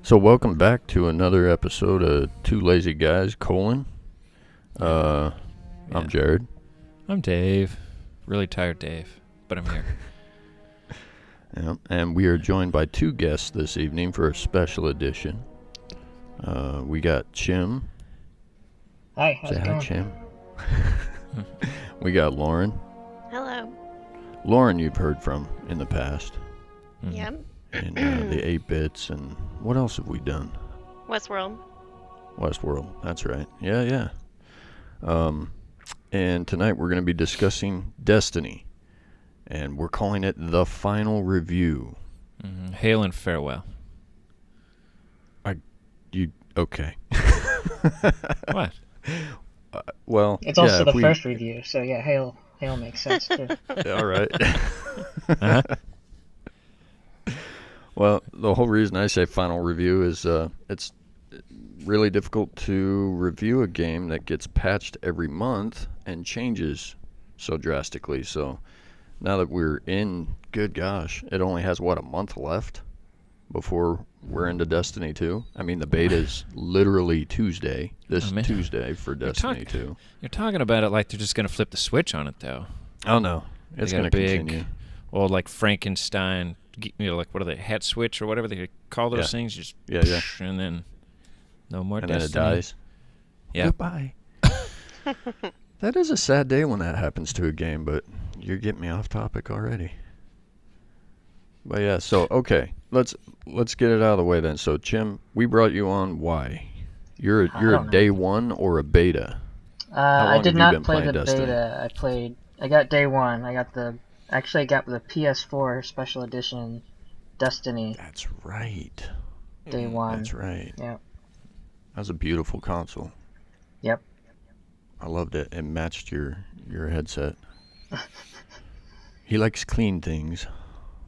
So welcome back to another episode of Two Lazy Guys, : I'm Jared. I'm Dave. Really tired Dave, but I'm here. Yeah, and we are joined by two guests this evening for a special edition. We got Chim. Hi, how's Say it hi, going? Chim. We got Lauren. Hello. Lauren you've heard from in the past. Mhm. Yep. And the 8-bits, and what else have we done? Westworld. Westworld, that's right. Yeah. And tonight we're going to be discussing Destiny, and we're calling it the final review. Mm-hmm. Hail and farewell. Okay. What? Well, It's also yeah, the first review, so yeah, hail makes sense too. All right. Uh-huh. Well, the whole reason I say final review is it's really difficult to review a game that gets patched every month and changes so drastically. So now that we're in, good gosh, it only has, a month left before we're into Destiny 2? I mean, the beta is literally Tuesday, Tuesday for Destiny 2. You're talking about it like they're just going to flip the switch on it, though. Oh, no. It's going to continue. Well, like Frankenstein, like what are they, hat switch or whatever they call those things? Just yeah. And then no more and Destiny. Then it dies. Yeah. Goodbye. That is a sad day when that happens to a game, but you're getting me off topic already. But yeah, so okay, let's get it out of the way then. So Chim, we brought you on. Why? You're a day one or a beta? I did not play the Destiny? beta. I got day one. I got the PS4 special edition Destiny. That's right. Day one. That's right. Yep. That was a beautiful console. Yep. I loved it. It matched your headset. He likes clean things.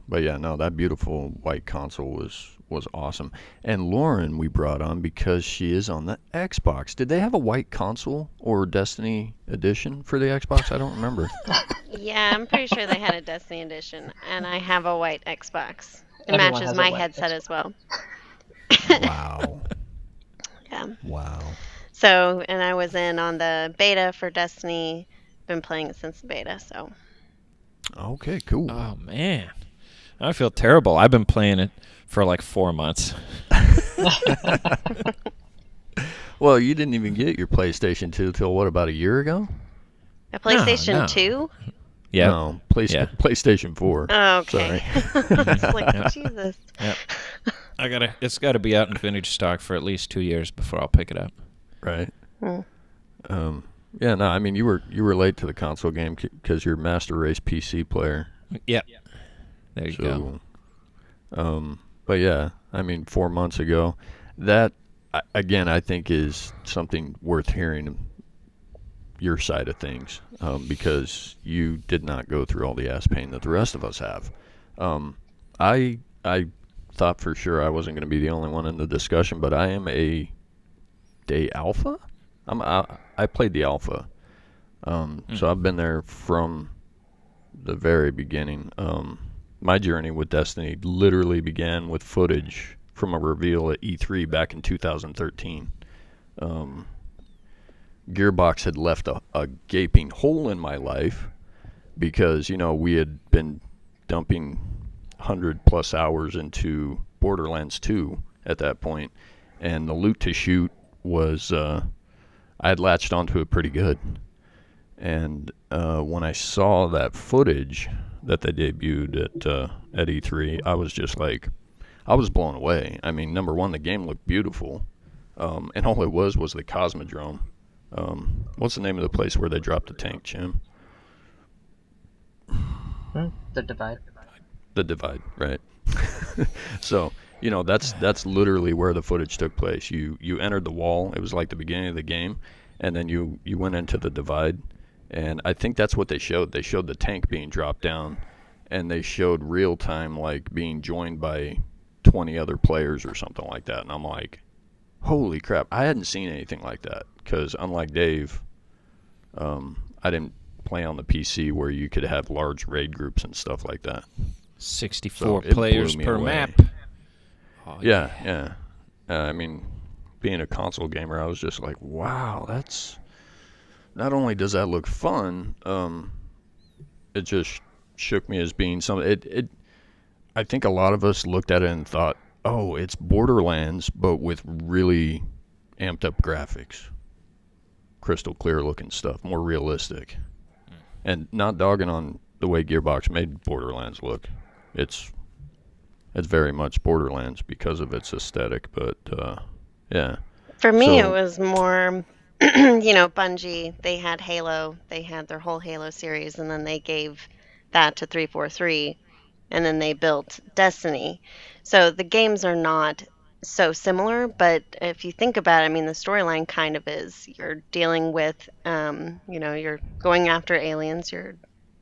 But yeah, no, that beautiful white console was awesome. And Lauren we brought on because she is on the Xbox. Did they have a white console or Destiny edition for the Xbox? I don't remember. Yeah, I'm pretty sure they had a Destiny edition, and I have a white Xbox. It Everyone matches has a my white headset Xbox. as well. Wow. Yeah. Wow. So, and I was in on the beta for Destiny. Been playing it since the beta, so. Okay, cool. Oh, man. I feel terrible. I've been playing it for like 4 months. Well, you didn't even get your PlayStation 2 till about a year ago? A PlayStation no. 2? Yeah. No, PlayStation 4. Oh, okay. Sorry. I was like, Jesus. Yep. It's got to be out in vintage stock for at least 2 years before I'll pick it up. Right. Hmm. Yeah, no, I mean, you were late to the console game because you're a Master Race PC player. Yep. There you go. But yeah, I mean, 4 months ago, that, again, I think is something worth hearing your side of things, because you did not go through all the ass pain that the rest of us have. I thought for sure I wasn't going to be the only one in the discussion, but I am a day alpha. I played the alpha, so I've been there from the very beginning. My journey with Destiny literally began with footage from a reveal at E3 back in 2013. Gearbox had left a gaping hole in my life because, we had been dumping 100+ hours into Borderlands 2 at that point, and the loot to shoot was, I had latched onto it pretty good. And when I saw that footage that they debuted at E3, I was just like, I was blown away. I mean, number one, the game looked beautiful, and all it was the Cosmodrome. What's the name of the place where they dropped the tank, Chim? The Divide. The Divide, right? So, that's literally where the footage took place. You entered the wall. It was like the beginning of the game, and then you went into the Divide. And I think that's what they showed. They showed the tank being dropped down, and they showed real time, like being joined by 20 other players or something like that. And I'm like, holy crap! I hadn't seen anything like that because, unlike Dave, I didn't play on the PC where you could have large raid groups and stuff like that. 64 So it players blew me per away. map. Oh, Yeah. I mean, being a console gamer, I was just like, wow, that's not only does that look fun, it just shook me as being something. I think a lot of us looked at it and thought, oh, it's Borderlands, but with really amped up graphics, crystal clear looking stuff, more realistic, and not dogging on the way Gearbox made Borderlands look. It's very much Borderlands because of its aesthetic, but yeah. For me, it So, was more, Bungie. They had Halo. They had their whole Halo series, and then they gave that to 343, and then they built Destiny. So the games are not so similar, but if you think about it, I mean, the storyline kind of is. You're dealing with, you're going after aliens. You're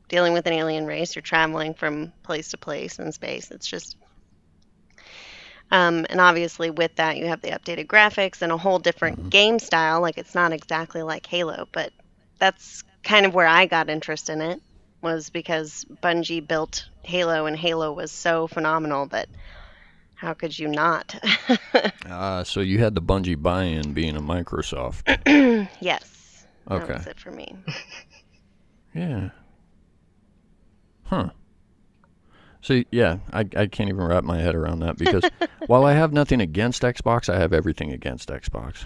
dealing with an alien race. You're traveling from place to place in space. It's just and obviously, with that, you have the updated graphics and a whole different game style. Like, it's not exactly like Halo, but that's kind of where I got interest in it, was because Bungie built Halo, and Halo was so phenomenal that how could you not? so you had the Bungie buy-in being a Microsoft. Yes. That Okay. was it for me. Yeah. Huh. See, yeah, I can't even wrap my head around that because while I have nothing against Xbox, I have everything against Xbox.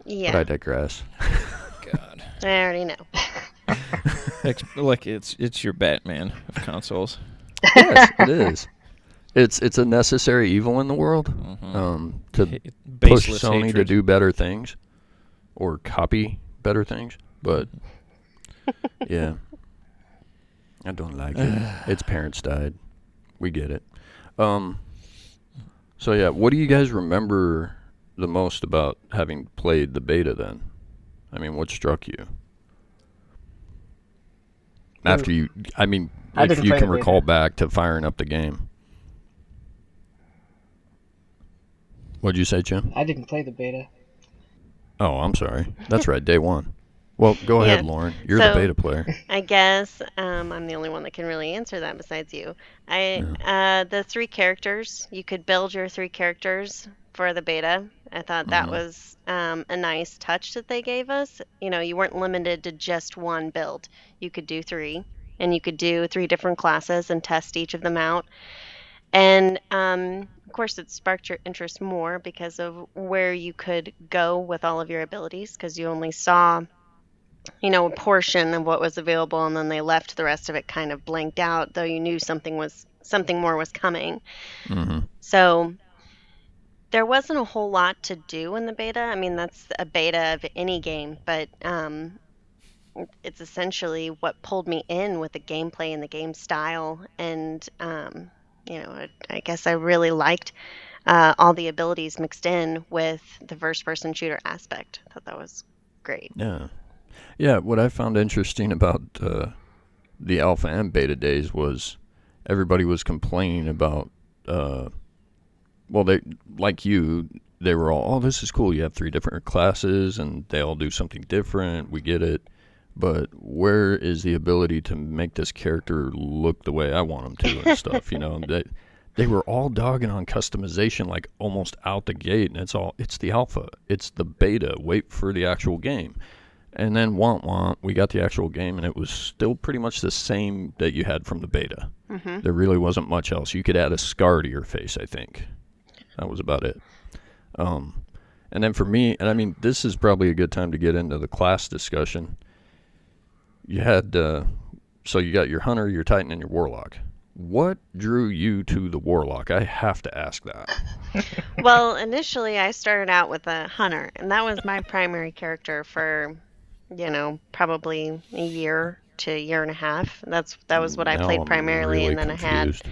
Yeah. But I digress. God. I already know. Like it's your Batman of consoles. Yes, it is. It's a necessary evil in the world to push Baseless Sony to hatred. do better things or copy better things. But yeah, I don't like it. Its parents died. We get it. So yeah, what do you guys remember the most about having played the beta then? I mean, what struck you? After you, I mean, I if didn't you play can the beta. recall back to firing up the game. What'd you say, Jim? I didn't play the beta. Oh, I'm sorry. That's right, day one. Well, go ahead, Yeah. Lauren. You're the So- beta player. I guess I'm the only one that can really answer that besides you. The 3 characters, you could build your 3 characters for the beta. I thought that was a nice touch that they gave us. You weren't limited to just one build. You could do 3, and you could do 3 different classes and test each of them out. And of course, it sparked your interest more because of where you could go with all of your abilities, because you only saw a portion of what was available, and then they left the rest of it kind of blanked out, though you knew something more was coming. So there wasn't a whole lot to do in the beta. I mean, that's a beta of any game, but it's essentially what pulled me in with the gameplay and the game style. And I guess I really liked all the abilities mixed in with the first-person shooter aspect. I thought that was great. Yeah. Yeah, what I found interesting about the alpha and beta days was everybody was complaining about, they, like you, they were all, oh, this is cool. You have 3 different classes and they all do something different. We get it. But where is the ability to make this character look the way I want them to and stuff? They were all dogging on customization like almost out the gate, and it's the alpha. It's the beta. Wait for the actual game. And then we got the actual game, and it was still pretty much the same that you had from the beta. There really wasn't much else. You could add a scar to your face, I think. That was about it. And then for me, and I mean, this is probably a good time to get into the class discussion. You had, so you got your Hunter, your Titan, and your Warlock. What drew you to the Warlock? I have to ask that. Well, initially I started out with a hunter, and that was my primary character for, probably a year to a year and a half. That was what I Now played I'm primarily, really and then confused.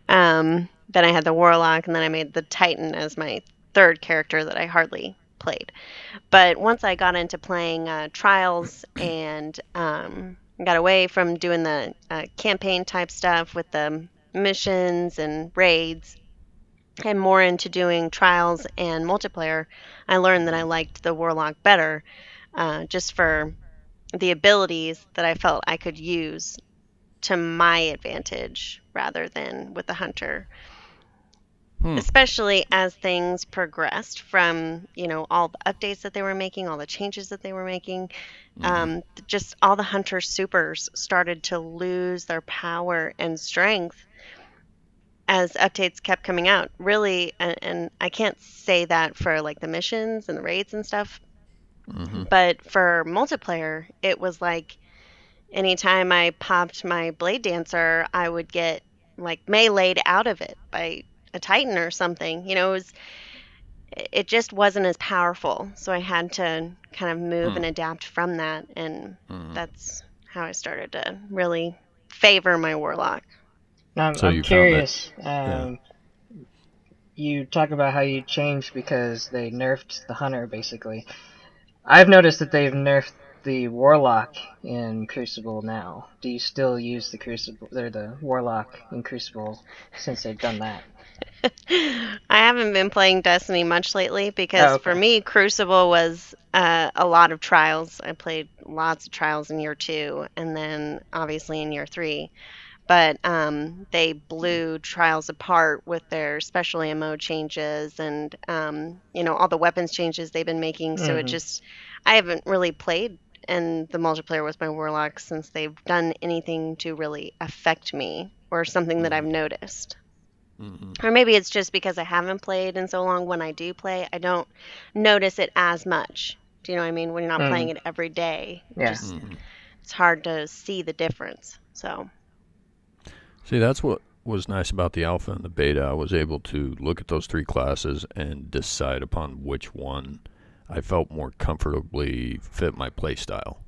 then I had the Warlock, and then I made the Titan as my 3rd character that I hardly played. But once I got into playing Trials and got away from doing the campaign type stuff with the missions and raids, and more into doing Trials and multiplayer, I learned that I liked the Warlock better, just for the abilities that I felt I could use to my advantage rather than with the Hunter. especially as things progressed from, all the updates that they were making, all the changes that they were making. Just all the hunter supers started to lose their power and strength as updates kept coming out. Really, and I can't say that for like the missions and the raids and stuff, but for multiplayer, it was like anytime I popped my Blade Dancer, I would get like meleeed out of it by a Titan or something. It just wasn't as powerful. So I had to kind of move and adapt from that, and that's how I started to really favor my Warlock. Now, So I'm you found curious. yeah. You talk about how you changed because they nerfed the Hunter, basically. I've noticed that they've nerfed the Warlock in Crucible now. Do you still use the Crucible, or the Warlock in Crucible since they've done that? I haven't been playing Destiny much lately because Oh, okay. for me, Crucible was a lot of trials. I played lots of trials in year 2 and then obviously in year 3. But they blew trials apart with their special ammo changes and all the weapons changes they've been making. So I haven't really played in the multiplayer with my Warlock since they've done anything to really affect me or something that I've noticed. Or maybe it's just because I haven't played in so long. When I do play, I don't notice it as much. Do you know what I mean? When you're not playing it every day, Yeah. it's hard to see the difference. So. See, that's what was nice about the alpha and the beta. I was able to look at those 3 classes and decide upon which one I felt more comfortably fit my play style.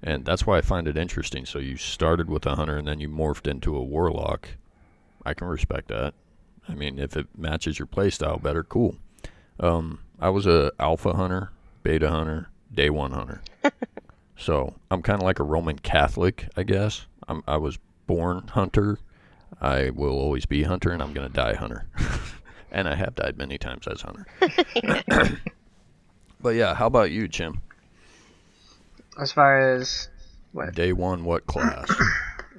And that's why I find it interesting. So you started with a hunter and then you morphed into a warlock. I can respect that. I mean, if it matches your play style better, cool. I was a alpha hunter, beta hunter, day 1 hunter. So I'm kind of like a Roman Catholic, I guess. I was born hunter. I will always be hunter, and I'm going to die hunter. And I have died many times as hunter. But yeah, how about you, Chim? As far as what? Day 1, what class?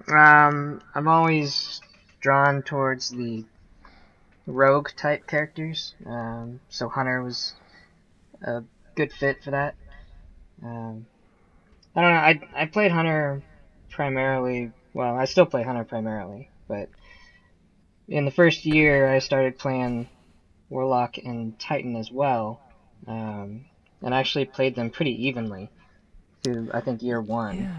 I'm always drawn towards the rogue type characters. So Hunter was a good fit for that. I don't know. I played Hunter primarily. Well, I still play Hunter primarily, but in the first year I started playing Warlock and Titan as well, and I actually played them pretty evenly through, I think, year 1.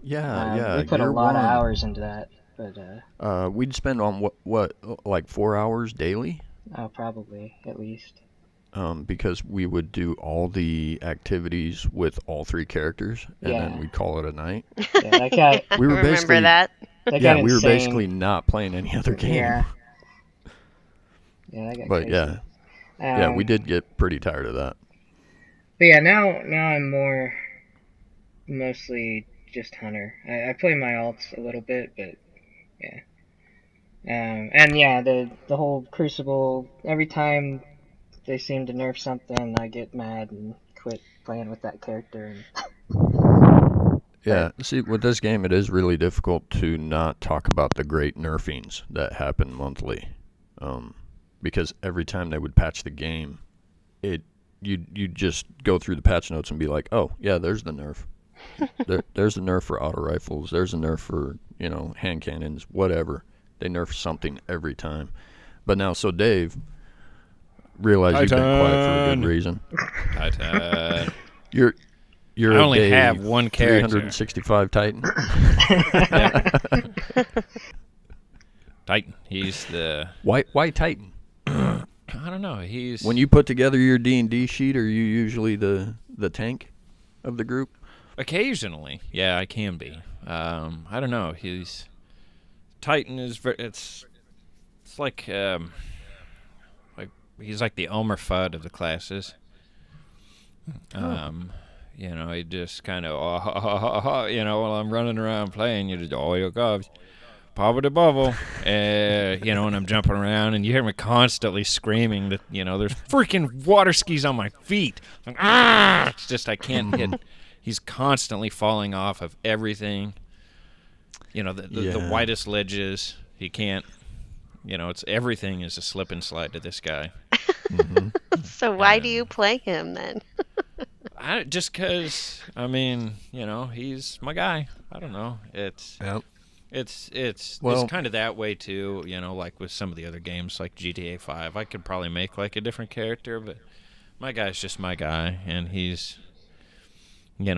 Yeah. We put a lot of hours into that, but we'd spend on what like 4 hours daily? oh, probably at least. Because we would do all the activities with all 3 characters, and then we'd call it a night. Yeah, that got, We were Remember basically that? that yeah, got we were insane. basically not playing any other game. Yeah, that got But crazy. yeah, we did get pretty tired of that. But yeah, now I'm mostly just Hunter. I play my alts a little bit, but yeah. And yeah, the whole Crucible, every time they seem to nerf something, I get mad and quit playing with that character. Yeah, see, with this game, it is really difficult to not talk about the great nerfings that happen monthly, because every time they would patch the game, you just go through the patch notes and be like, oh yeah, there's the nerf. There's a nerf for auto rifles. There's a nerf for hand cannons, whatever. They nerf something every time. But now, so Dave, realize you've been quiet for a good reason. Titan. You're I only a day have one character. 365 Titan. Titan. He's the. Why Titan? I don't know. He's. When you put together your D&D sheet, are you usually the tank of the group? Occasionally, yeah, I can be. I don't know. Titan is. It's like he's like the Elmer Fudd of the classes. He just kind of, while I'm running around playing, you just, your gosh, poverty bubble, and I'm jumping around, and you hear me constantly screaming that, there's freaking water skis on my feet. Like, it's just, I can't hit. He's constantly falling off of everything. The widest ledges, he can't it's everything is a slip and slide to this guy. So why do you play him then? Just because, he's my guy. I don't know. Yep. It's Well- kind of that way too. Like with some of the other games, like GTA 5, I could probably make like a different character, but my guy's just my guy, and he's, I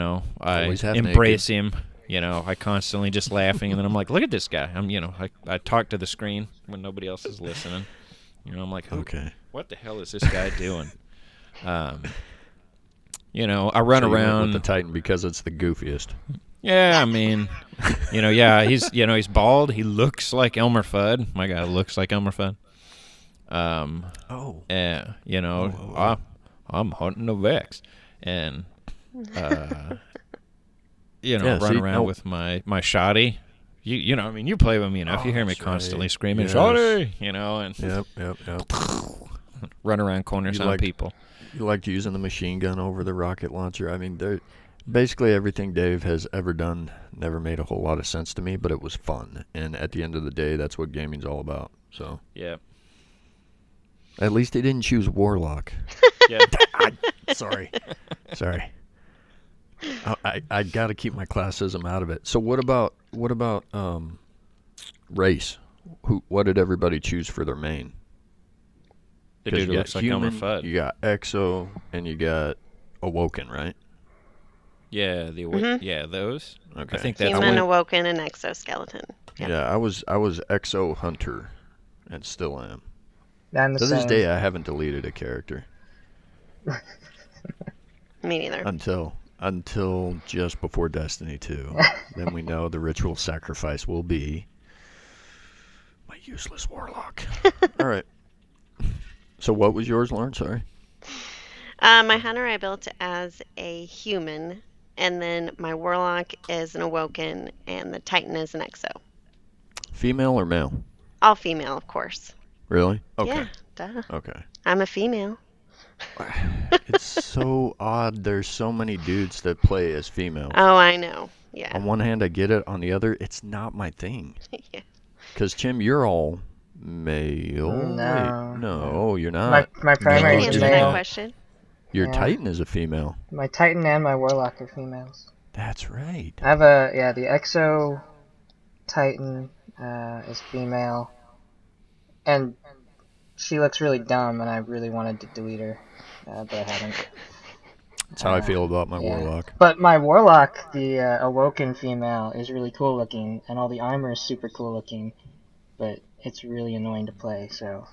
Always half embrace him. I constantly just laughing, and then I'm like, look at this guy. I talk to the screen when nobody else is listening. I'm like, Okay. what the hell is this guy doing? I run So you went around with the Titan because it's the goofiest. Yeah, he's bald. He looks like Elmer Fudd. My guy looks like Elmer Fudd. Oh. I'm hunting the Vex, and Yeah, run see, around no- with my shoddy. You play with me enough. You hear me that's constantly right. screaming, Yes. "Shoddy!" And Yep. run around corners You on like- people. You liked using the machine gun over the rocket launcher. Basically everything Dave has ever done never made a whole lot of sense to me, but it was fun. And at the end of the day, that's what gaming's all about. So Yeah. at least he didn't choose Warlock. Yeah. Sorry. I got to keep my classism out of it. So what about race? What did everybody choose for their main? The 'Cause dude you who got looks like Elmer human, Fudd. You got Exo, and you got Awoken, right? Yeah, those. Okay. I think that's Human, what. awoken, and exoskeleton. Yep. Yeah, I was Exo Hunter, and still am. I'm the To this same. day, I haven't deleted a character Me neither. until just before Destiny 2. Then we know the ritual sacrifice will be my useless Warlock. All right. So what was yours, Lauren? Sorry. My hunter I built as a human, and then my warlock is an awoken, and the titan is an exo. Female or male? All female, of course. Really? Okay. Yeah, duh. Okay. I'm a female. It's so odd. There's so many dudes that play as females. Oh, I know. Yeah. On one hand, I get it. On the other, it's not my thing. Yeah. Because, Chim, you're all male. No. Wait, no, you're not. My I primary can No, is answer just that male. question. Your Yeah. Titan is a female. My Titan and my Warlock are females. That's right. I have the Exo Titan is female, and she looks really dumb, and I really wanted to delete her, but I haven't. That's how I feel about my Yeah. Warlock. But my Warlock, the Awoken female, is really cool looking, and all the armor is super cool looking, but it's really annoying to play, so...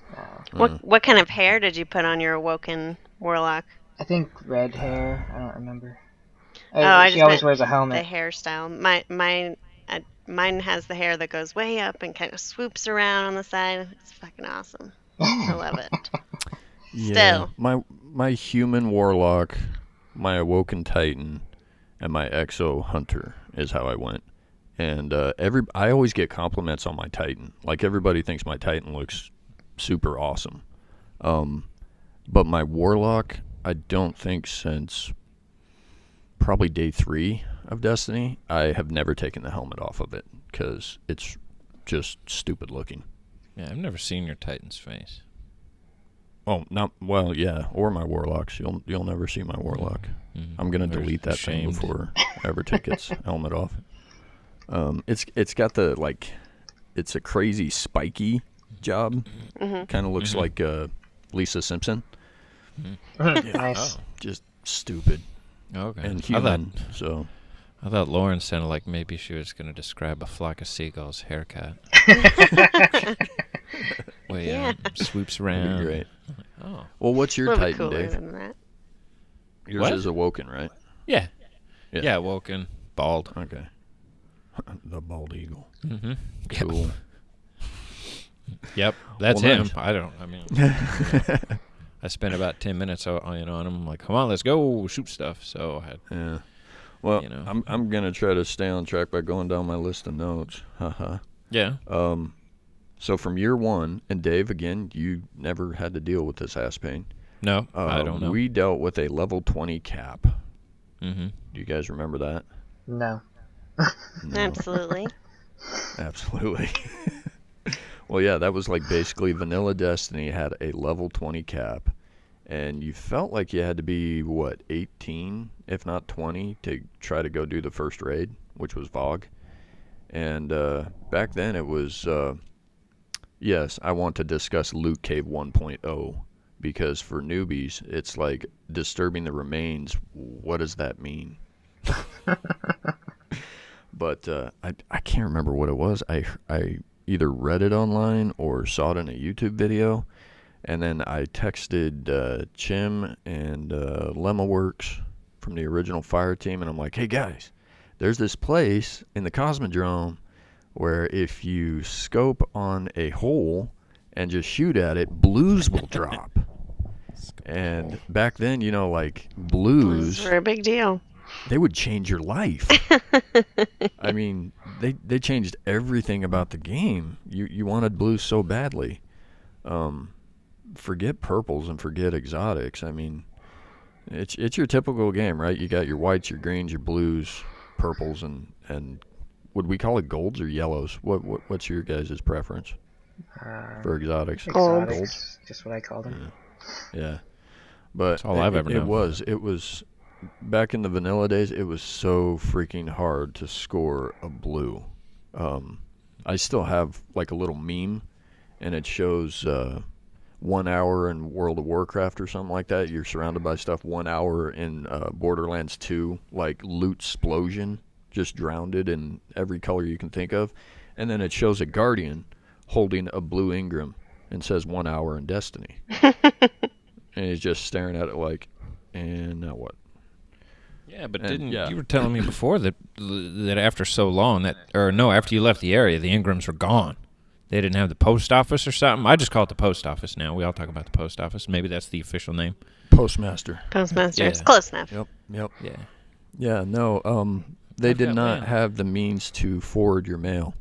What kind of hair did you put on your awoken warlock? I think red hair, I don't remember. I She just always meant wears a The helmet. hairstyle. Mine has the hair that goes way up and kind of swoops around on the side. It's fucking awesome. I love it. Yeah. Still. My human Warlock, my Awoken Titan, and my Exo Hunter is how I went. And I always get compliments on my Titan. Like, everybody thinks my Titan looks super awesome. But my Warlock, I don't think since probably day 3 of Destiny, I have never taken the helmet off of it because it's just stupid looking. Yeah, I've never seen your Titan's face. Oh, yeah, or my Warlocks. You'll never see my Warlock. I'm gonna Very delete that thing ashamed. before I ever take its helmet off. It's got the it's a crazy spiky job. Kind of looks like Lisa Simpson. Nice. Just stupid Okay. and I thought, human. So I thought Lauren sounded like maybe she was going to describe a flock of seagulls' haircut. Way swoops that'd around. be great. Oh. Well, what's A your little bit Titan, cooler Dave? than that. Yours What? is Awoken, right? Yeah. Yeah. Yeah, woken, bald. Okay. The bald eagle. Mm-hmm. Cool. Yep, that's Well, him. nice. I mean, I spent about 10 minutes on him. I'm like, come on, let's go shoot stuff. So I had, Yeah. Well, You know. I'm gonna try to stay on track by going down my list of notes. Haha. yeah. So from year 1, and Dave, again, you never had to deal with this ass pain. No, I don't know. We dealt with a level 20 cap. Mm-hmm. Do you guys remember that? No. No. Absolutely. Absolutely. Well, yeah, that was like basically Vanilla Destiny had a level 20 cap, and you felt like you had to be, what, 18, if not 20, to try to go do the first raid, which was VOG. And back then it was, yes, I want to discuss Loot Cave 1.0, because for newbies, it's like disturbing the remains. What does that mean? But I can't remember what it was. I either read it online or saw it in a YouTube video, and then I texted Chim and Lemmaworks from the original Fire Team, and I'm like, hey guys, there's this place in the Cosmodrome where if you scope on a hole and just shoot at it, blues will drop. And back then, you know, like blues Those were a big deal. they would change your life. I mean, they changed everything about the game. You wanted blues so badly. Forget purples and forget exotics. I mean, it's your typical game, right? You got your whites, your greens, your blues, purples, and would we call it golds or yellows? What's your guys' preference for exotics? Exotics, just what I called them. Yeah. But That's all I've ever known. It was back in the vanilla days, it was so freaking hard to score a blue. I still have like a little meme, and it shows 1 hour in World of Warcraft or something like that. You're surrounded by stuff. 1 hour in Borderlands 2, like loot explosion, just drowned it in every color you can think of. And then it shows a Guardian holding a blue Ingram and says 1 hour in Destiny. And he's just staring at it like, and now what? Yeah, but And, you were telling me before that after so long after you left the area, the Ingrams were gone. They didn't have the post office or something. I just call it the post office now. We all talk about the post office. Maybe that's the official name. Postmaster. Postmaster. Yeah. It's close enough. Yep. Yeah. Yeah, no, they I've did got not mail. have the means to forward your mail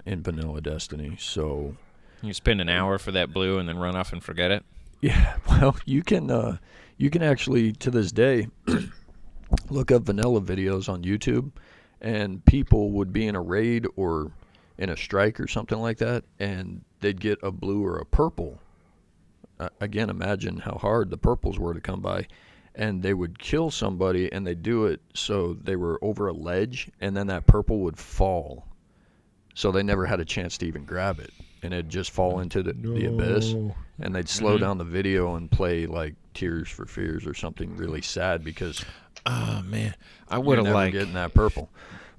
in vanilla Destiny, so You spend an hour for that blue and then run off and forget it. yeah, well, you can actually, to this day, look up vanilla videos on YouTube, and people would be in a raid or in a strike or something like that, and they'd get a blue or a purple. Again, imagine how hard the purples were to come by, and they would kill somebody, and they'd do it so they were over a ledge, and then that purple would fall, so they never had a chance to even grab it, and it'd just fall into the abyss. And they'd slow down the video and play like Tears for Fears or something really sad because Oh, man. I you're would have never liked... getting that purple.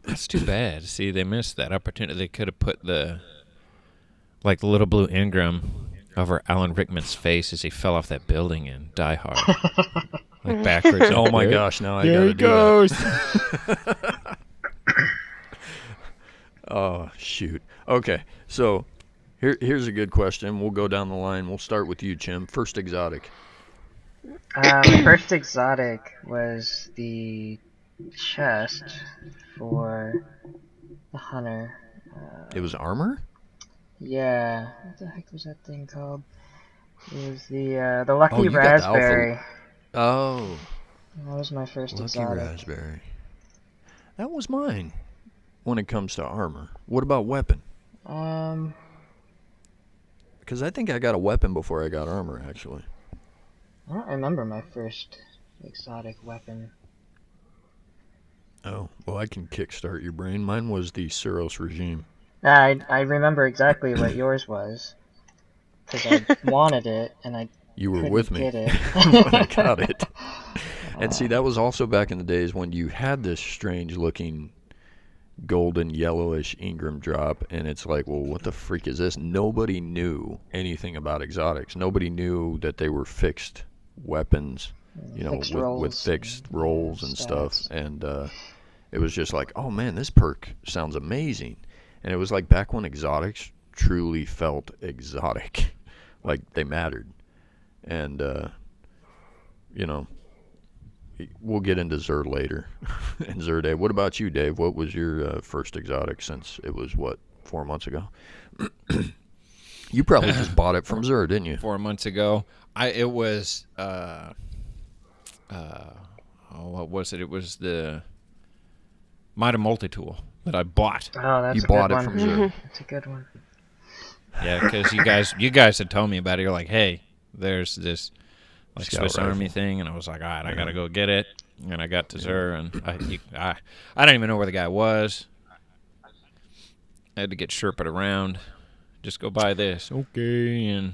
That's too bad. See, they missed that opportunity. They could have put the little blue Ingram over Alan Rickman's face as he fell off that building in Die Hard. Like backwards. Oh my There- gosh! Now I There gotta he do goes. that. Oh shoot! Okay, so here's a good question. We'll go down the line. We'll start with you, Chim. First exotic. First exotic was the chest for the hunter. It was armor. Yeah, what the heck was that thing called? It was the lucky you got the alpha. raspberry. Oh, That was my first lucky exotic. raspberry. That was mine. When it comes to armor, what about weapon? Because I think I got a weapon before I got armor, actually. I don't remember my first exotic weapon. Oh, well, I can kickstart your brain. Mine was the Suros regime. I remember exactly what yours was, because I wanted it and I You were couldn't with me get it. when I got it. And see, that was also back in the days when you had this strange-looking golden yellowish Ingram drop, and it's like, well, what the freak is this? Nobody knew anything about exotics. Nobody knew that they were fixed weapons, you know, Fixed with rolls fixed and rolls and stuff. stats. And it was just like, oh man, this perk sounds amazing. And it was like back when exotics truly felt exotic, like they mattered. And you know, we'll get into Xur later. And Xur Dave, what about you, Dave? What was your first exotic, since it was, 4 months ago? You probably just bought it from Xur, didn't you? 4 months ago. It was what was it? It was the Mighty Multi-Tool that I bought. Oh, that's You a bought good it one. from Xur. That's a good one. Yeah, because you guys had told me about it. You're like, hey, there's this like Scout Swiss rifle. Army thing, and I was like, all right, I gotta go get it. And I got to Zur, and I don't even know where the guy was. I had to get Sherpa'd around. Just go buy this, okay? And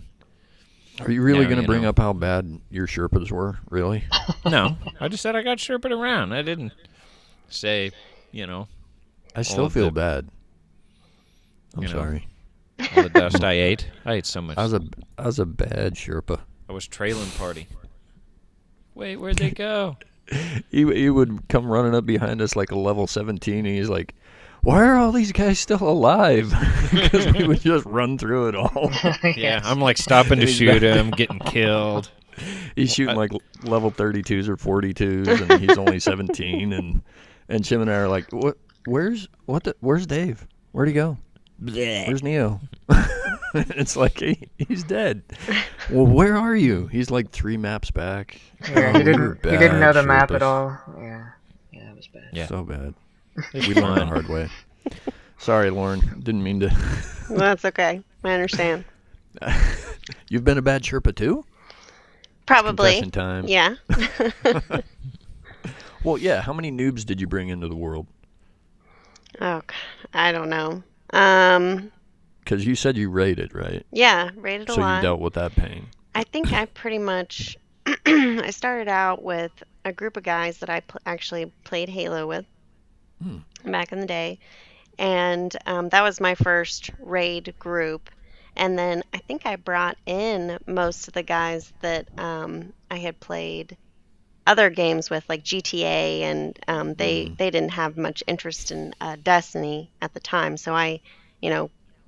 Are you really Yeah, going to you bring know. up how bad your Sherpas were? Really? no, I just said I got Sherpa'd around. I didn't say, I still of feel the- bad. I'm you know. sorry. all the dust I ate. I ate so much. I was a bad Sherpa. I was trailing party. Wait, where'd they go? He would come running up behind us like a level 17, and he's like, "Why are all these guys still alive?" Because we would just run through it all. Yeah, I'm like stopping to He's shoot back. him, getting killed. He's shooting like level 32s or 42s, and he's only 17. And Chim and I are like, "What? Where's Dave? Where'd he go? Where's Neo?" It's like he's dead. Well, where are you? He's like 3 maps back. Yeah, Oh, he we were didn't know bad the map at Sherpas. all. Yeah, it was bad. Yeah. So bad. We learned the hard way. Sorry, Lauren. Didn't mean to. Well, that's okay. I understand. You've been a bad Sherpa too? Probably. Confession time. Yeah. Well, yeah. How many noobs did you bring into the world? Oh, God, I don't know. Because you said you raided, right? Yeah, rated a So lot. you dealt with that pain. I think I pretty much I started out with a group of guys that I actually played Halo with back in the day, and that was my first raid group. And then I think I brought in most of the guys that I had played other games with, like GTA, and they didn't have much interest in Destiny at the time, so I,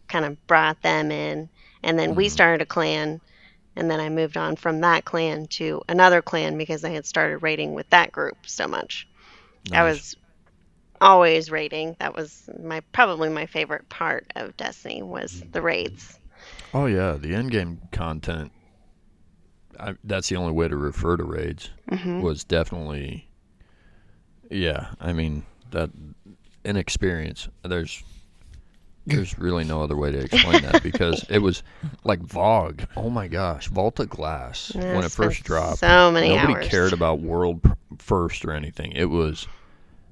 kind of brought them in, and then we started a clan. And then I moved on from that clan to another clan because I had started raiding with that group so much. I Nice. was always raiding. That was probably my favorite part of Destiny was the raids. Oh yeah, the end game content. That's the only way to refer to raids. Was definitely. Yeah, I mean that an experience. There's really no other way to explain that because it was like VOG. Oh my gosh, Volta Glass Yeah, when it spent first dropped. so many Nobody hours. cared about world first or anything. It was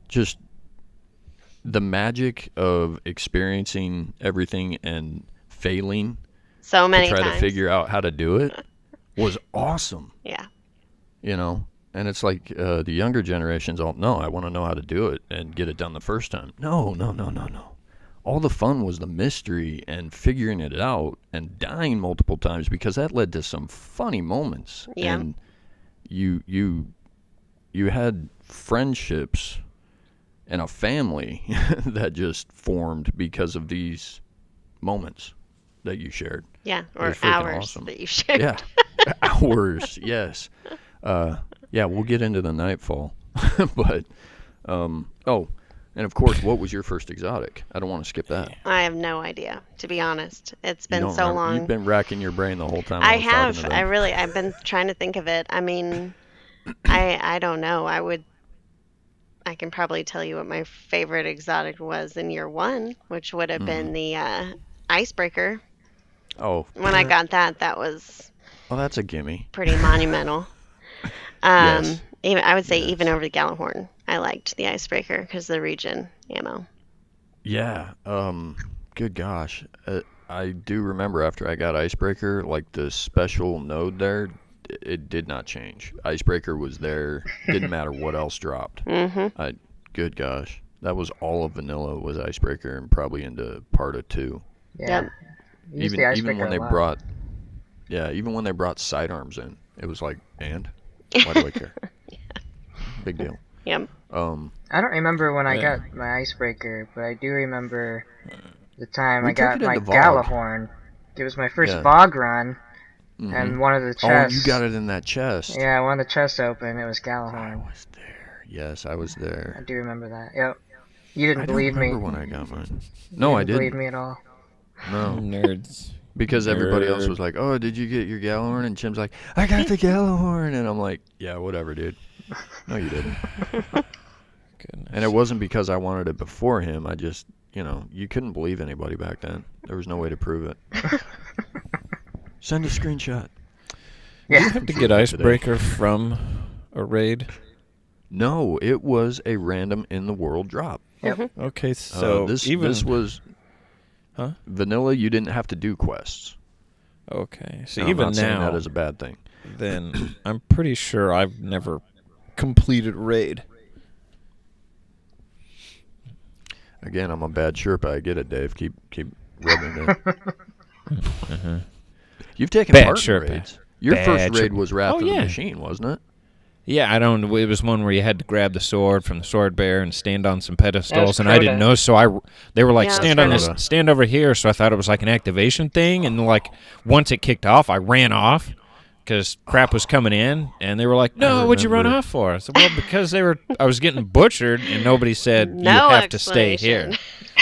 just the magic of experiencing everything and failing So to many try times. to figure out how to do it was awesome. Yeah. And it's like the younger generations all, no, I want to know how to do it and get it done the first time. No. All the fun was the mystery and figuring it out and dying multiple times because that led to some funny moments. Yeah. And you had friendships and a family that just formed because of these moments that you shared. Yeah. It Or was freaking hours awesome. that you shared. Yeah. Hours, yes. Yeah, we'll get into the Nightfall. But, and of course, what was your first exotic? I don't want to skip that. I have no idea, to be honest. It's You been don't so remember? long. You've been racking your brain the whole time. I was talking have. to them. I've been trying to think of it. I mean, I don't know. I can probably tell you what my favorite exotic was in year one, which would have been the icebreaker. Oh, When I got that was well, that's a gimme. pretty monumental. Yes. Even I would say Yes. even over the Gallahorn, I liked the icebreaker because of the region ammo. Yeah. Good gosh. I do remember after I got Icebreaker, like the special node there, it did not change. Icebreaker was there. Didn't matter what else dropped. Mm-hmm. Good gosh. That was all of vanilla was Icebreaker and probably into part of 2. Yeah. Yep. Used the Even icebreaker when a they lot. even when they brought sidearms in, it was like, and why do I care? Big deal. Yep. I don't remember when I Yeah. got my icebreaker, but I do remember the time We I took got it my into VOG. Gallahorn. It was my first Yeah. VOG run, Mhm. and one of the Oh, chests. you got it in that chest. Yeah, one of the chests open. It was I Gallahorn. was there. Yes, I was I there. do remember that. Yep. You I didn't don't believe me. remember when I got mine. You No, I believe didn't. me at all. No, Nerds. because everybody else Nerd. was like, "Oh, did you get your Gallahorn?" And Chim's like, "I got the Gallahorn," and I'm like, "Yeah, whatever, dude." No, you didn't. Goodness. And it wasn't because I wanted it before him. I just you couldn't believe anybody back then. There was no way to prove it. Send a screenshot. Do you Yeah. have to get Icebreaker from a raid? No, it was a random in the world drop. Yep. Okay, so this even was Huh? vanilla. You didn't have to do quests. Okay, so And even I'm not saying now, that is a bad thing. then I'm pretty sure I've never completed raid. Again, I'm a bad Sherpa. I get it, Dave. Keep rubbing it. You've taken Bad part Sherpa. in raids. Your Bad first raid Sherpa. was Wrath Oh, of the yeah. Machine, wasn't it? Yeah, I don't. It was one where you had to grab the sword from the sword bearer and stand on some pedestals, and I Crota. didn't know, so they were like, Yeah, stand that's on this, Crota. stand over here. So I thought it was like an activation thing, and like once it kicked off, I ran off because crap was coming in, and they were like, "No, what'd you run remember. off for?" I said, "Well, because I was getting butchered, and nobody said you No have to stay here."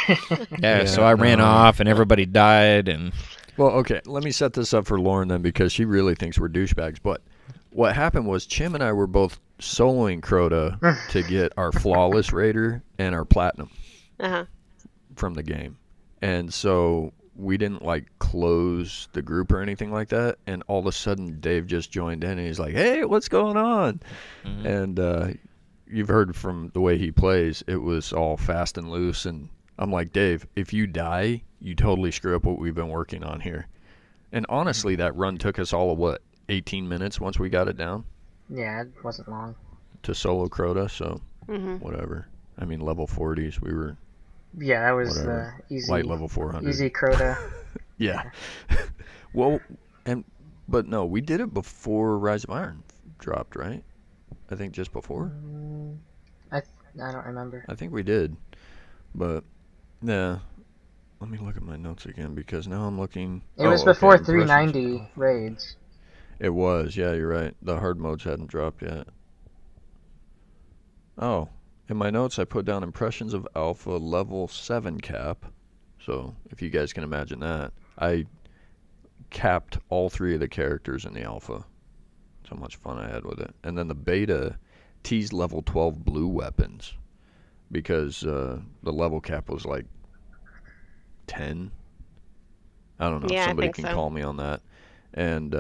explanation. Yeah, so Yeah, I ran no. off, and everybody died, and Well, okay. Let me set this up for Lauren then, because she really thinks we're douchebags. But what happened was Chim and I were both soloing Crota to get our flawless raider and our platinum Uh-huh. from the game, and so we didn't like close the group or anything like that. And all of a sudden, Dave just joined in, and he's like, "Hey, what's going on?" And you've heard from the way he plays, it was all fast and loose. And I'm like, Dave, if you die, you totally screw up what we've been working on here. And honestly, that run took us all of 18 minutes once we got it down Yeah, it wasn't long. to solo Crota. So Mm-hmm. whatever. I mean, level 40s, we were Yeah, that was Whatever. easy. light level 400. Easy Crota. Yeah. Well, but no, we did it before Rise of Iron dropped, right? I think just before. I don't remember. I think we did. But yeah, let me look at my notes again, because now I'm looking. It was okay, before impressions. 390 raids. It was, yeah, you're right. The hard modes hadn't dropped yet. Oh, in my notes I put down impressions of alpha level 7 cap. So if you guys can imagine that, I capped all 3 of the characters in the alpha. That's how much fun I had with it. And then the beta teased level 12 blue weapons, because the level cap was like 10. I don't know. Yeah, I Somebody think can so. call me on that. And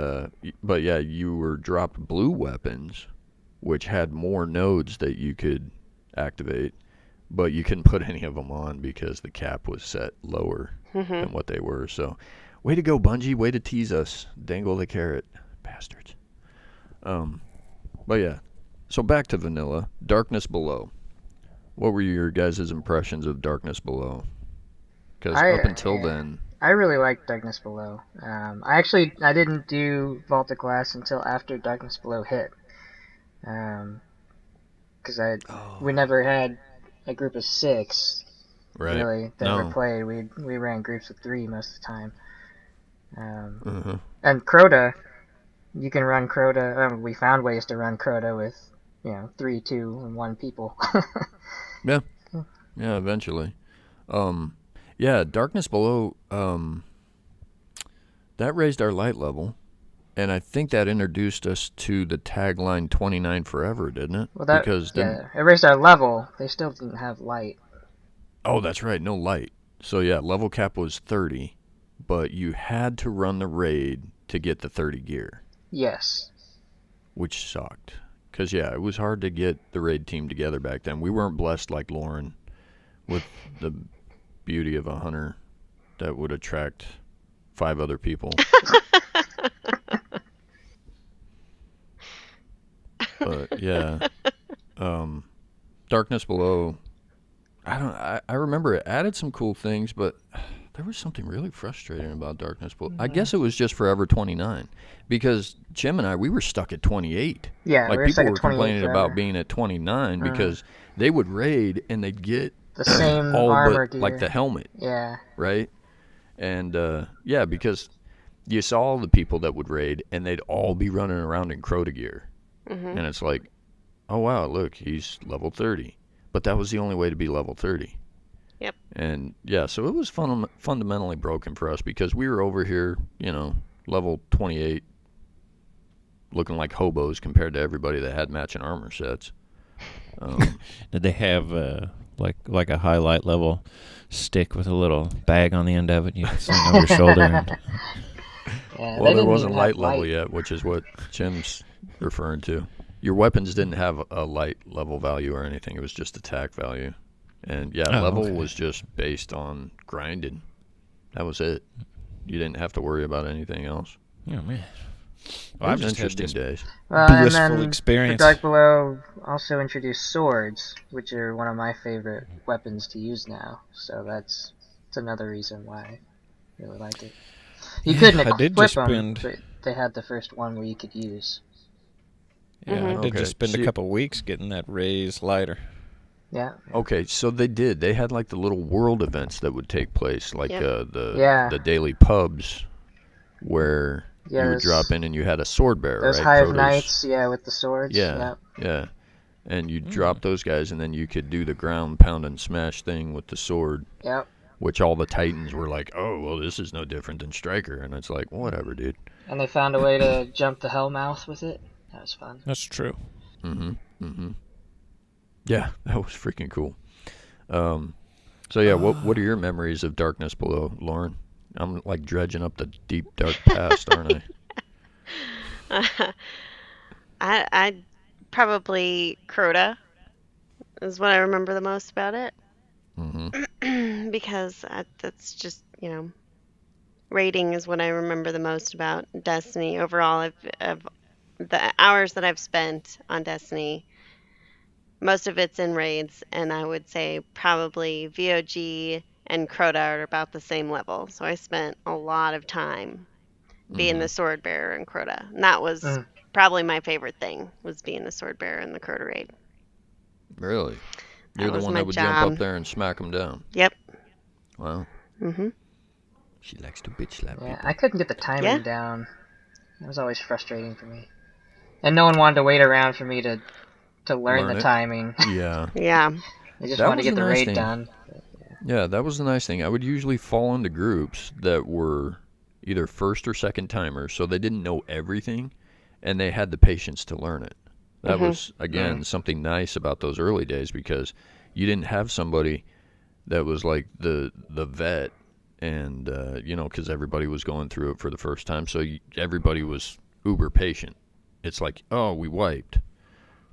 but yeah, you were dropped blue weapons, which had more nodes that you could activate, but you couldn't put any of them on because the cap was set lower than what they were. So, way to go, Bungie! Way to tease us, dangle the carrot, bastards. But yeah, so back to vanilla. Darkness Below. What were your guys' impressions of Darkness Below? Because up until then, I really liked Darkness Below. I didn't do Vault of Glass until after Darkness Below hit. Because we never had a group of 6 right? really that No. ever played. We ran groups of 3 most of the time. Uh-huh. And Crota, you can run Crota. We found ways to run Crota with 3, 2, and 1 people. Yeah. Yeah, eventually. Yeah, Darkness Below, that raised our light level, and I think that introduced us to the tagline 29 forever, didn't it? Well, that Because then, it raised our level. They still didn't have light. oh, that's right, no light. So yeah, level cap was 30, but you had to run the raid to get the 30 gear, Yes. which sucked. Because yeah, it was hard to get the raid team together back then. We weren't blessed like Lauren with the beauty of a hunter that would attract 5 other people. But yeah, Darkness Below, I remember it added some cool things, but there was something really frustrating about Darkness Below. I guess it was just Forever 29, because Jim and I, we were stuck at 28. Yeah, Like we were people stuck at were 28 complaining forever. about being at 29 because they would raid and they'd get The same all armor but gear. like the helmet, Yeah. right? And yeah, because you saw all the people that would raid and they'd all be running around in Crota gear. And it's like, oh wow, look, he's level 30. But that was the only way to be level 30. Yep. And yeah, so it was fundamentally broken for us, because we were over here, level 28, looking like hobos compared to everybody that had matching armor sets. did they have like a highlight level stick with a little bag on the end of it. You can sling over your shoulder. And, Yeah, Well, they there didn't wasn't even have light level yet, which is what Chim's referring to. Your weapons didn't have a light level value or anything. It was just attack value. And yeah, level okay. was just based on grinding. That was it. You didn't have to worry about anything else. oh man, It well, I've was just had interesting this days. Well, and blissful then experience. for Dark Below also introduced swords, which are one of my favorite weapons to use now. So that's another reason why I really like it. You Yeah, couldn't I did equip just them, spend- but they had the first one where you could use. Yeah, I did Okay, just spend see- a couple weeks getting that raised lighter. Yeah. Okay, so they did. They had like the little world events that would take place, like Yep. the daily pubs, where Yeah, you would those- drop in and you had a sword bearer, Those right? Hive Crota's- Knights, yeah, with the swords. Yeah, Yeah. yeah. And you drop those guys, and then you could do the ground pound and smash thing with the sword, Yep. which all the Titans were like, "Oh, well, this is no different than Striker," and it's like, whatever, dude. And they found a way to jump the Hellmouth with it. That was fun. That's true. Yeah, that was freaking cool. So yeah, what are your memories of Darkness Below, Lauren? I'm like dredging up the deep dark past, aren't I? I probably Crota is what I remember the most about it. Because that's just, rating is what I remember the most about Destiny. Overall, of the hours that I've spent on Destiny, most of it's in raids, and I would say probably VOG and Crota are about the same level. So I spent a lot of time being the sword bearer in Crota. And that was probably my favorite thing, was being the sword bearer in the Crota raid. Really? You're That the was one my that would job. jump up there and smack them down. Yep. Wow. Mhm. She likes to bitch slap Yeah, people. I couldn't get the timing Yeah. down. It was always frustrating for me. And no one wanted to wait around for me to learn Learn the it. timing. Yeah. Yeah. They just That wanted to was get a the nice raid thing. done. Yeah, that was the nice thing. I would usually fall into groups that were either first or second timers, so they didn't know everything, and they had the patience to learn it. That was, again, something nice about those early days, because you didn't have somebody that was like the vet, and, because everybody was going through it for the first time, so everybody was uber patient. It's like, oh, we wiped,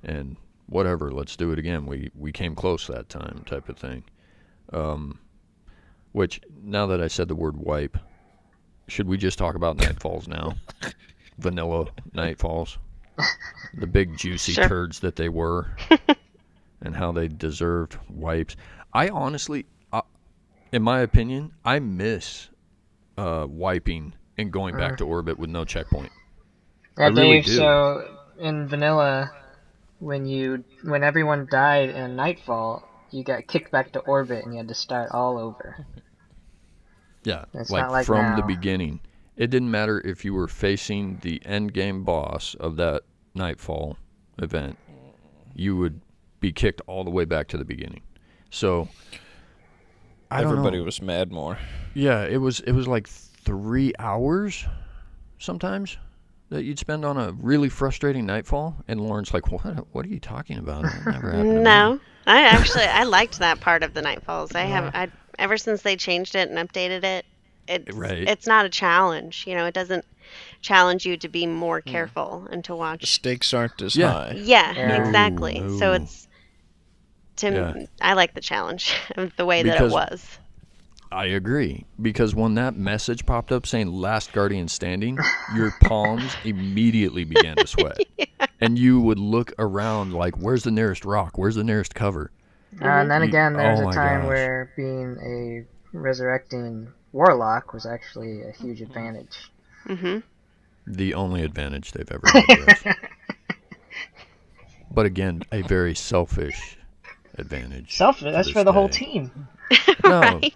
and whatever, let's do it again. We came close that time, type of thing. Which, now that I said the word wipe, should we just talk about Nightfalls now? Vanilla Nightfalls. The big juicy Sure. turds that they were. And how they deserved wipes. I honestly, in my opinion, I miss wiping and going back to orbit with no checkpoint. Yeah, I really Dave, do. so in Vanilla, when everyone died in Nightfall, you got kicked back to orbit and you had to start all over. Yeah, It's like not like from the now. beginning. It didn't matter if you were facing the end game boss of that Nightfall event. You would be kicked all the way back to the beginning. So I don't Everybody know. was mad more. Yeah, it was like 3 hours sometimes that you'd spend on a really frustrating Nightfall, and Lauren's like, what are you talking about? That never happened to me." No, I liked that part of the Nightfalls. I ever since they changed it and updated it, Right. it's not a challenge. It doesn't challenge you to be more careful and to The watch. stakes aren't as Yeah. high. Yeah, No, exactly. So no. it's Yeah. I like the challenge of the way Because- that it was. I agree, because when that message popped up saying "Last Guardian Standing," your palms immediately began to sweat, and you would look around like, "Where's the nearest rock? Where's the nearest cover?" And then again, there's oh a my time gosh. where being a resurrecting Warlock was actually a huge advantage. Hmm. The only advantage they've ever had. Yes. But again, a very selfish advantage. Selfish, to that's this for the whole day. team. No, Right.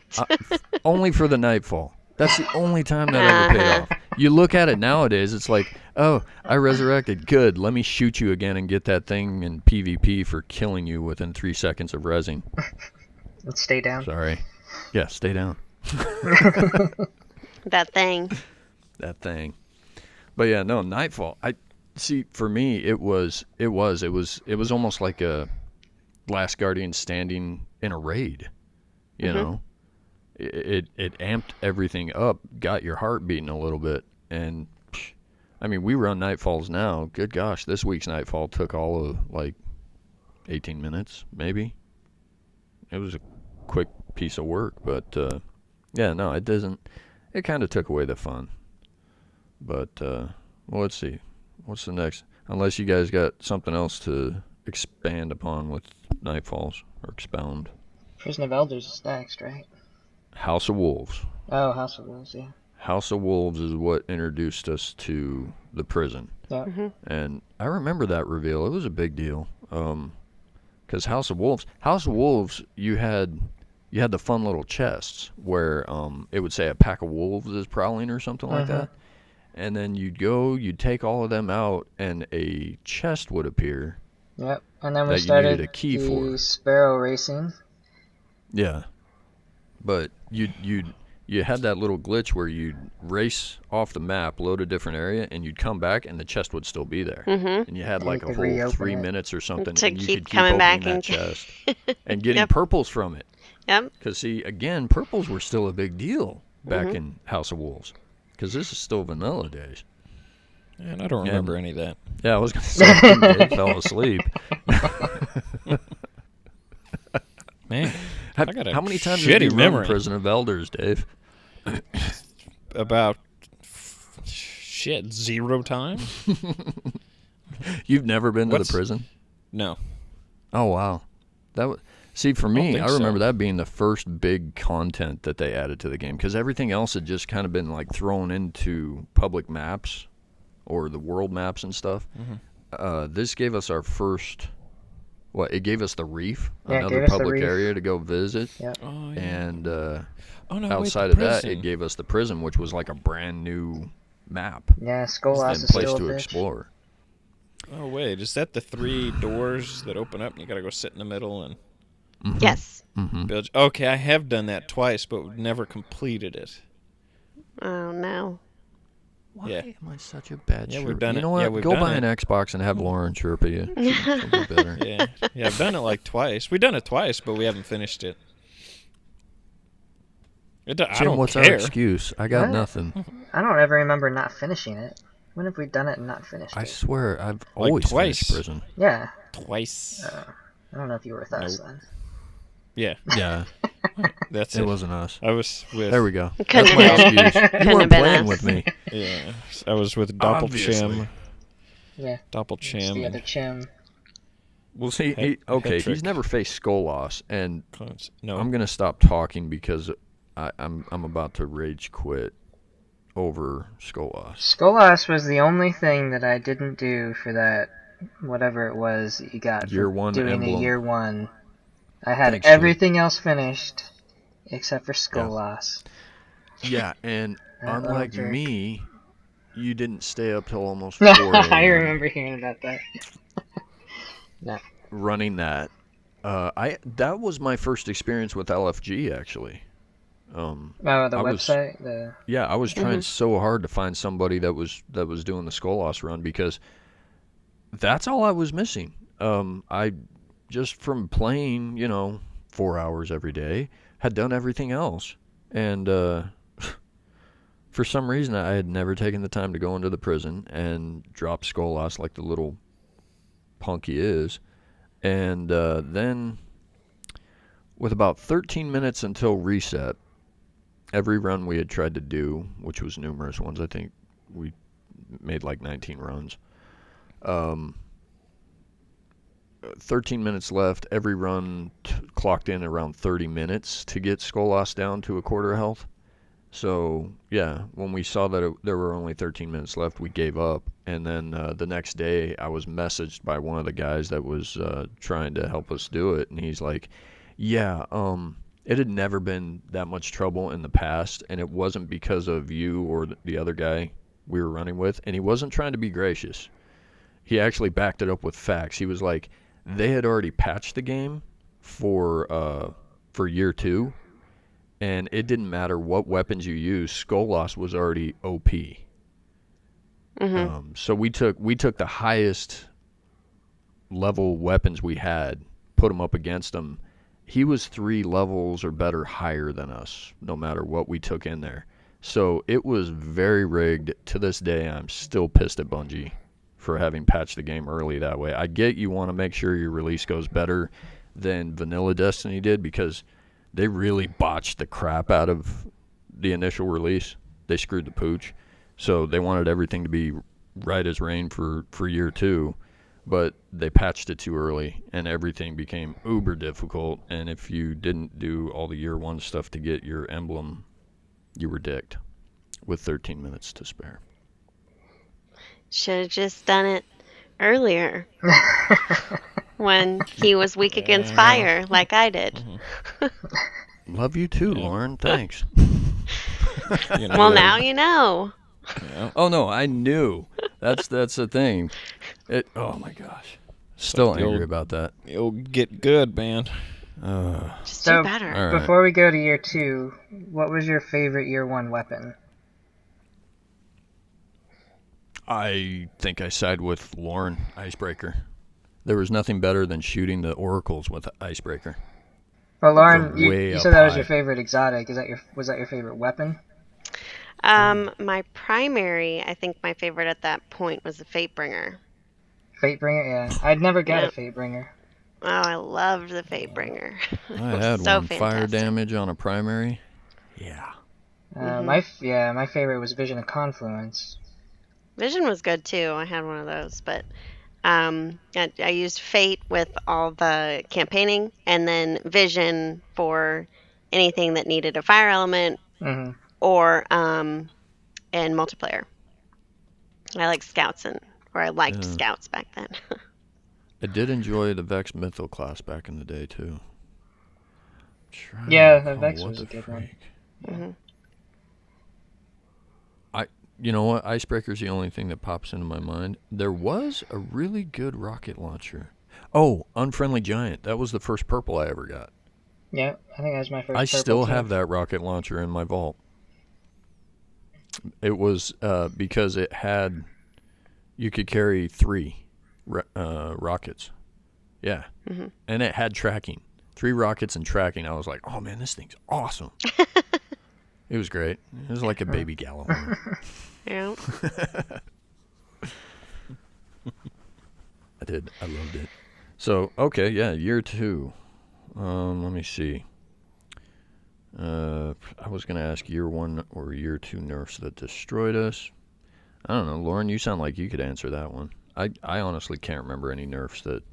only for the Nightfall. That's the only time that ever paid off. You look at it nowadays, it's like, oh, I resurrected. Good. Let me shoot you again and get that thing in PvP for killing you within 3 seconds of rezzing. Let's stay down. Sorry. Yeah, stay down. That thing. That thing. But yeah, no, Nightfall. I see. For me, it was almost like Last Guardian standing in a raid. You know, it amped everything up, got your heart beating a little bit, and I mean, we run Nightfalls now. Good gosh, this week's Nightfall took all of like 18 minutes, maybe. It was a quick piece of work, but yeah, no, it doesn't. It kind of took away the fun. But well, let's see, what's the next? Unless you guys got something else to expand upon with Nightfalls or expound. Prison of Elders is next, right? House of Wolves. Oh, House of Wolves, yeah. House of Wolves is what introduced us to the prison. Yeah. And I remember that reveal. It was a big deal. Because House of Wolves, you had the fun little chests where it would say a pack of wolves is prowling or something like that. And then you'd take all of them out, and a chest would appear. Yep. And then we that started you needed a key the for. Sparrow Racing. Yeah. But you had that little glitch where you'd race off the map, load a different area, and you'd come back, and the chest would still be there. And you had like you a could whole reopen 3 it. minutes or something, To and you keep could keep coming opening back that and- chest and getting Yep. purples from it. Yep. Because, see, again, purples were still a big deal back in House of Wolves. Because this is still vanilla days. Man, I don't remember any of that. Yeah, I was going to say, I think Dave fell asleep. Man, I got a How many times did shitty you run memory. Prison of Elders, Dave? About 0 times? You've never been to What's- the prison? No. Oh, wow. See, for me, think I remember so. that being the first big content that they added to the game, because everything else had just kind of been like thrown into public maps or the world maps and stuff. This gave us our first. It gave us the reef, Yeah, it another gave us the public reef. area to go visit, Yep. Oh, yeah. and Oh, no, wait, outside the of that, prison. it gave us the prison, which was like a brand new map Yeah, Skolas and is place still to a bitch. explore. Oh, wait, is that the 3 doors that open up and you gotta go sit in the middle and Yes. build? Okay, I have done that twice, but never completed it. Oh no. Why Yeah. am I such a bad Yeah, we've chirp? done You it. know what? Yeah, we've Go done buy it. an Xbox and have Lauren chirp at you. Something better. Yeah, yeah, I've done it like twice. We've done it twice, but we haven't finished it. I Jim, don't what's care. our excuse? I got What? nothing. I don't ever remember not finishing it. When have we done it and not finished I it? swear, I've Like always twice. finished prison. Yeah. Twice. I don't know if you were with us Nope. then. Yeah, Yeah, that's it it. wasn't us. I was with. There we go. Couldn't That's my have been. excuse. You Couldn't have weren't been playing us. with me. Yeah, I was with Obviously. Doppelchim. Yeah. It's the Doppelchim. other Chim. Well, see, Head he's trick. never faced skull loss, and No, I'm gonna stop talking because I'm about to rage quit over skull loss. Skolas was the only thing that I didn't do for that, whatever it was that you got Year for one doing emblem. the year one. I had Thanks, dude. everything else finished except for Skolas. Yeah, and That little unlike jerk. me, you didn't stay up till almost 4 I a.m. remember hearing about that. running that. That was my first experience with LFG actually. Oh, the I was- website? Yeah, I was trying so hard to find somebody that was doing the skull loss run because that's all I was missing. I just from playing, 4 hours every day, had done everything else, and for some reason I had never taken the time to go into the prison and drop skull loss like the little punk he is, and then with about 13 minutes until reset. Every run we had tried to do, which was numerous ones, I think we made like 19 runs. 13 minutes left. Every run clocked in around 30 minutes to get skull loss down to a quarter health. So, yeah, when we saw that there were only 13 minutes left, we gave up. And then the next day, I was messaged by one of the guys that was trying to help us do it. And he's like, yeah, it had never been that much trouble in the past, and it wasn't because of you or the other guy we were running with, and he wasn't trying to be gracious. He actually backed it up with facts. He was like, they had already patched the game for year 2, and it didn't matter what weapons you used. Skull loss was already OP. So we took the highest level weapons we had, put him up against him, he was 3 levels or better higher than us, no matter what we took in there. So it was very rigged. To this day, I'm still pissed at Bungie for having patched the game early that way. I get you want to make sure your release goes better than vanilla Destiny did, because they really botched the crap out of the initial release. They screwed the pooch. So they wanted everything to be right as rain for year 2, but they patched it too early, and everything became uber difficult. And if you didn't do all the year 1 stuff to get your emblem, you were dicked with 13 minutes to spare. Should have just done it earlier when he was weak against fire, like I did. Love you too, Lauren. Thanks. Well, now you know. Yeah. Oh no, I knew. That's the thing. Oh my gosh. Still like the angry old- about that. You'll get good, man. Just So, do better. All right. Before we go to year 2, what was your favorite year 1 weapon? I think I side with Lauren. Icebreaker. There was nothing better than shooting the oracles with Icebreaker. Well, Lauren, From way you up said that was high. your favorite exotic. Was that your favorite weapon? My primary, I think my favorite at that point was the Fatebringer. Fatebringer? Yeah. I'd never got Yep. a Fatebringer. Oh, I loved the Fatebringer. I had so one. Fire fantastic. damage on a primary. Yeah. My favorite was Vision of Confluence. Vision was good too. I had one of those, but I used Fate with all the campaigning, and then Vision for anything that needed a fire element Mm-hmm. or and multiplayer. I like scouts I liked scouts back then. I did enjoy the Vex Mythal class back in the day too. Yeah, the Vex was a good one. Mhm. You know what? Icebreaker's the only thing that pops into my mind. There was a really good rocket launcher. Oh, Unfriendly Giant. That was the first purple I ever got. Yeah, I think that was my first. I purple still too. have that rocket launcher in my vault. It was because it had, you could carry 3 rockets. Yeah. Mm-hmm. And it had tracking. 3 rockets and tracking. I was like, oh man, this thing's awesome. It was great. It was like a baby Gallahorn. Yeah. I loved it. So, okay, yeah, year 2. Let me see. I was going to ask year 1 or year 2 nerfs that destroyed us. I don't know. Lauren, you sound like you could answer that one. I honestly can't remember any nerfs that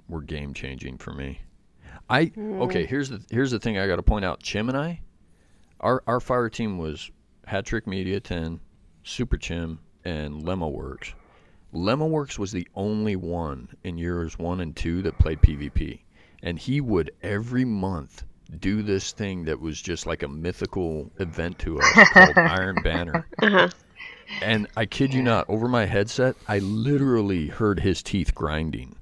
were game-changing for me. Okay, here's the thing I got to point out. Chim and I, our fire team was Hat Trick Media 10, Super Chim, and LemoWorks. LemoWorks was the only one in years 1 and 2 that played PvP. And he would every month do this thing that was just like a mythical event to us called Iron Banner. Uh-huh. And I kid you not, over my headset, I literally heard his teeth grinding.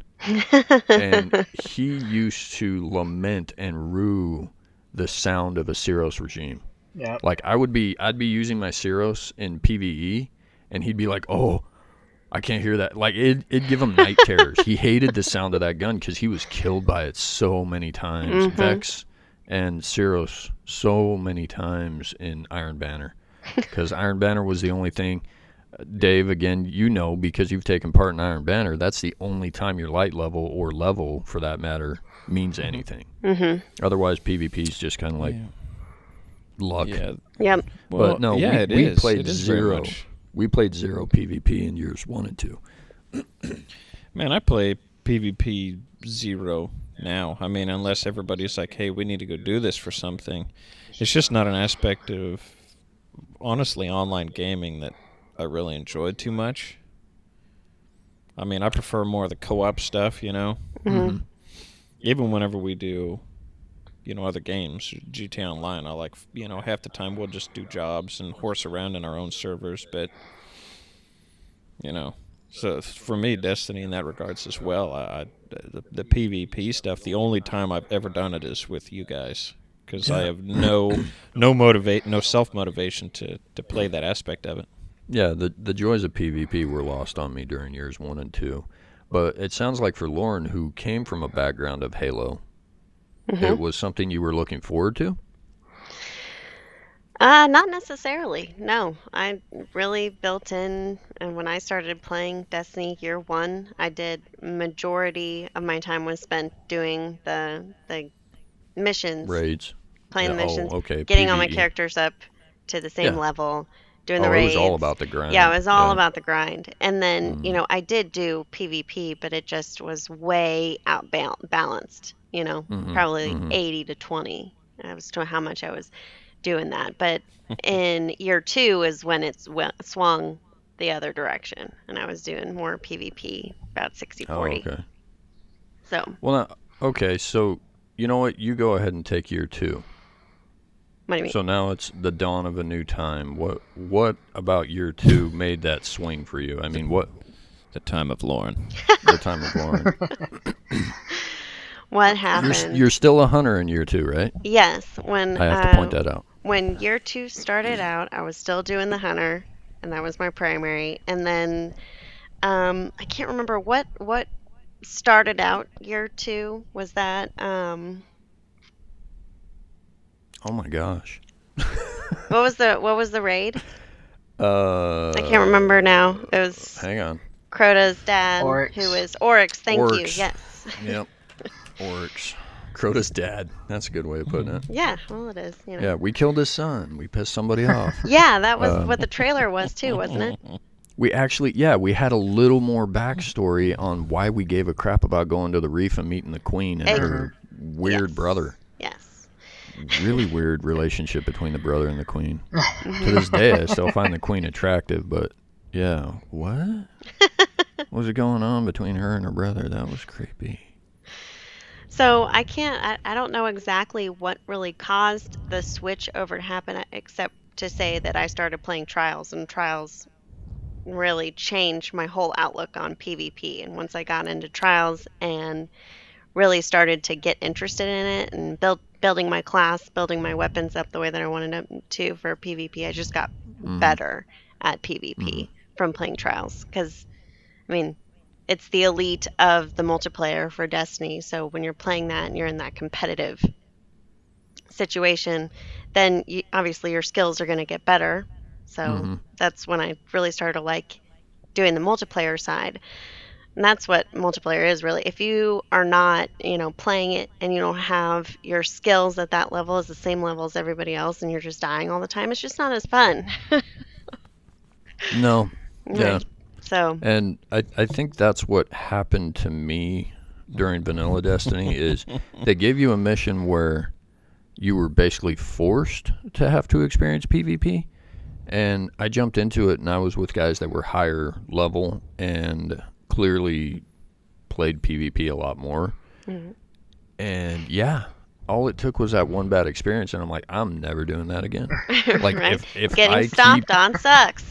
And he used to lament and rue the sound of a Cyros regime. Yeah. Like I'd be using my Cyros in PvE, and he'd be like, "Oh, I can't hear that." Like it'd give him night terrors. He hated the sound of that gun because he was killed by it so many times. Mm-hmm. Vex and Cyros so many times in Iron Banner, because Iron Banner was the only thing. Dave, again, you know, because you've taken part in Iron Banner, that's the only time your light level or level, for that matter, means anything. Mm-hmm. Otherwise, PvP is just kind of like luck. Yeah. Yep. Well, But no, yeah, we is. played It is very zero. much. We played 0 PvP in years 1 and 2. Man, I play PvP 0 now. I mean, unless everybody's like, hey, we need to go do this for something. It's just not an aspect of, honestly, online gaming that I really enjoyed too much. I mean, I prefer more of the co-op stuff, you know? Mm-hmm. Even whenever we do, you know, other games, GTA Online, I like, you know, half the time we'll just do jobs and horse around in our own servers, but, you know, so for me, Destiny in that regards as well. The PvP stuff, the only time I've ever done it is with you guys, because I have no self-motivation to play that aspect of it. Yeah, the joys of PvP were lost on me during years 1 and 2. But it sounds like for Lauren, who came from a background of Halo, it was something you were looking forward to? Not necessarily. No, I really built in, and when I started playing Destiny year one, I did majority of my time was spent doing the missions, Raids? playing Yeah, the missions, okay, getting all my PvE. characters up to the same Yeah. level, doing the Oh, it was all raids. about the grind. Yeah, it was all Yeah. about the grind. And then, I did do PvP, but it just was way out balanced, probably 80 to 20 as to how much I was doing that. But in year two is when swung the other direction, and I was doing more PvP, about 60 Oh, 40. okay. So, Well, now, okay, so you know what? You go ahead and take year 2. what do you mean? So now it's the dawn of a new time. What about year 2 made that swing for you? I mean, what The time of Lauren. the time of Lauren? What happened? You're still a hunter in year 2, right? Yes, when I have to point that out. when year two started out, I was still doing the hunter, and that was my primary. And then I can't remember what started out year two. Was that Oh my gosh. what was the raid? I I can't remember now. It was Hang on. Crota's dad, Oryx. who was Oryx. Thank you. Oryx. Yes. Yep. Oryx. Crota's dad. That's a good way of putting it. Yeah. Well, it is. Yeah, we killed his son. We pissed somebody off. Yeah, that was what the trailer was too, wasn't it? We actually, we had a little more backstory on why we gave a crap about going to the reef and meeting the queen and her weird Yes. brother. Yes. Really weird relationship between the brother and the queen. To this day, I still find the queen attractive, but yeah, what? What was going on between her and her brother? That was creepy. So I don't know exactly what really caused the switch over to happen, except to say that I started playing Trials, and Trials really changed my whole outlook on PvP. And once I got into Trials and really started to get interested in it and building my class, building my weapons up the way that I wanted them to for PvP, I just got better at PvP from playing Trials. Because, I mean, it's the elite of the multiplayer for Destiny. So when you're playing that and you're in that competitive situation, then obviously your skills are going to get better. So that's when I really started to like doing the multiplayer side. And that's what multiplayer is really. If you are not, playing it and you don't have your skills at that level as the same level as everybody else and you're just dying all the time, it's just not as fun. No. Yeah. Right. So, And I think that's what happened to me during Vanilla Destiny is they gave you a mission where you were basically forced to have to experience PvP. And I jumped into it, and I was with guys that were higher level and clearly played PvP a lot more. And yeah, all it took was that one bad experience, and I'm like, I'm never doing that again. Like right? if Getting I stomped on sucks.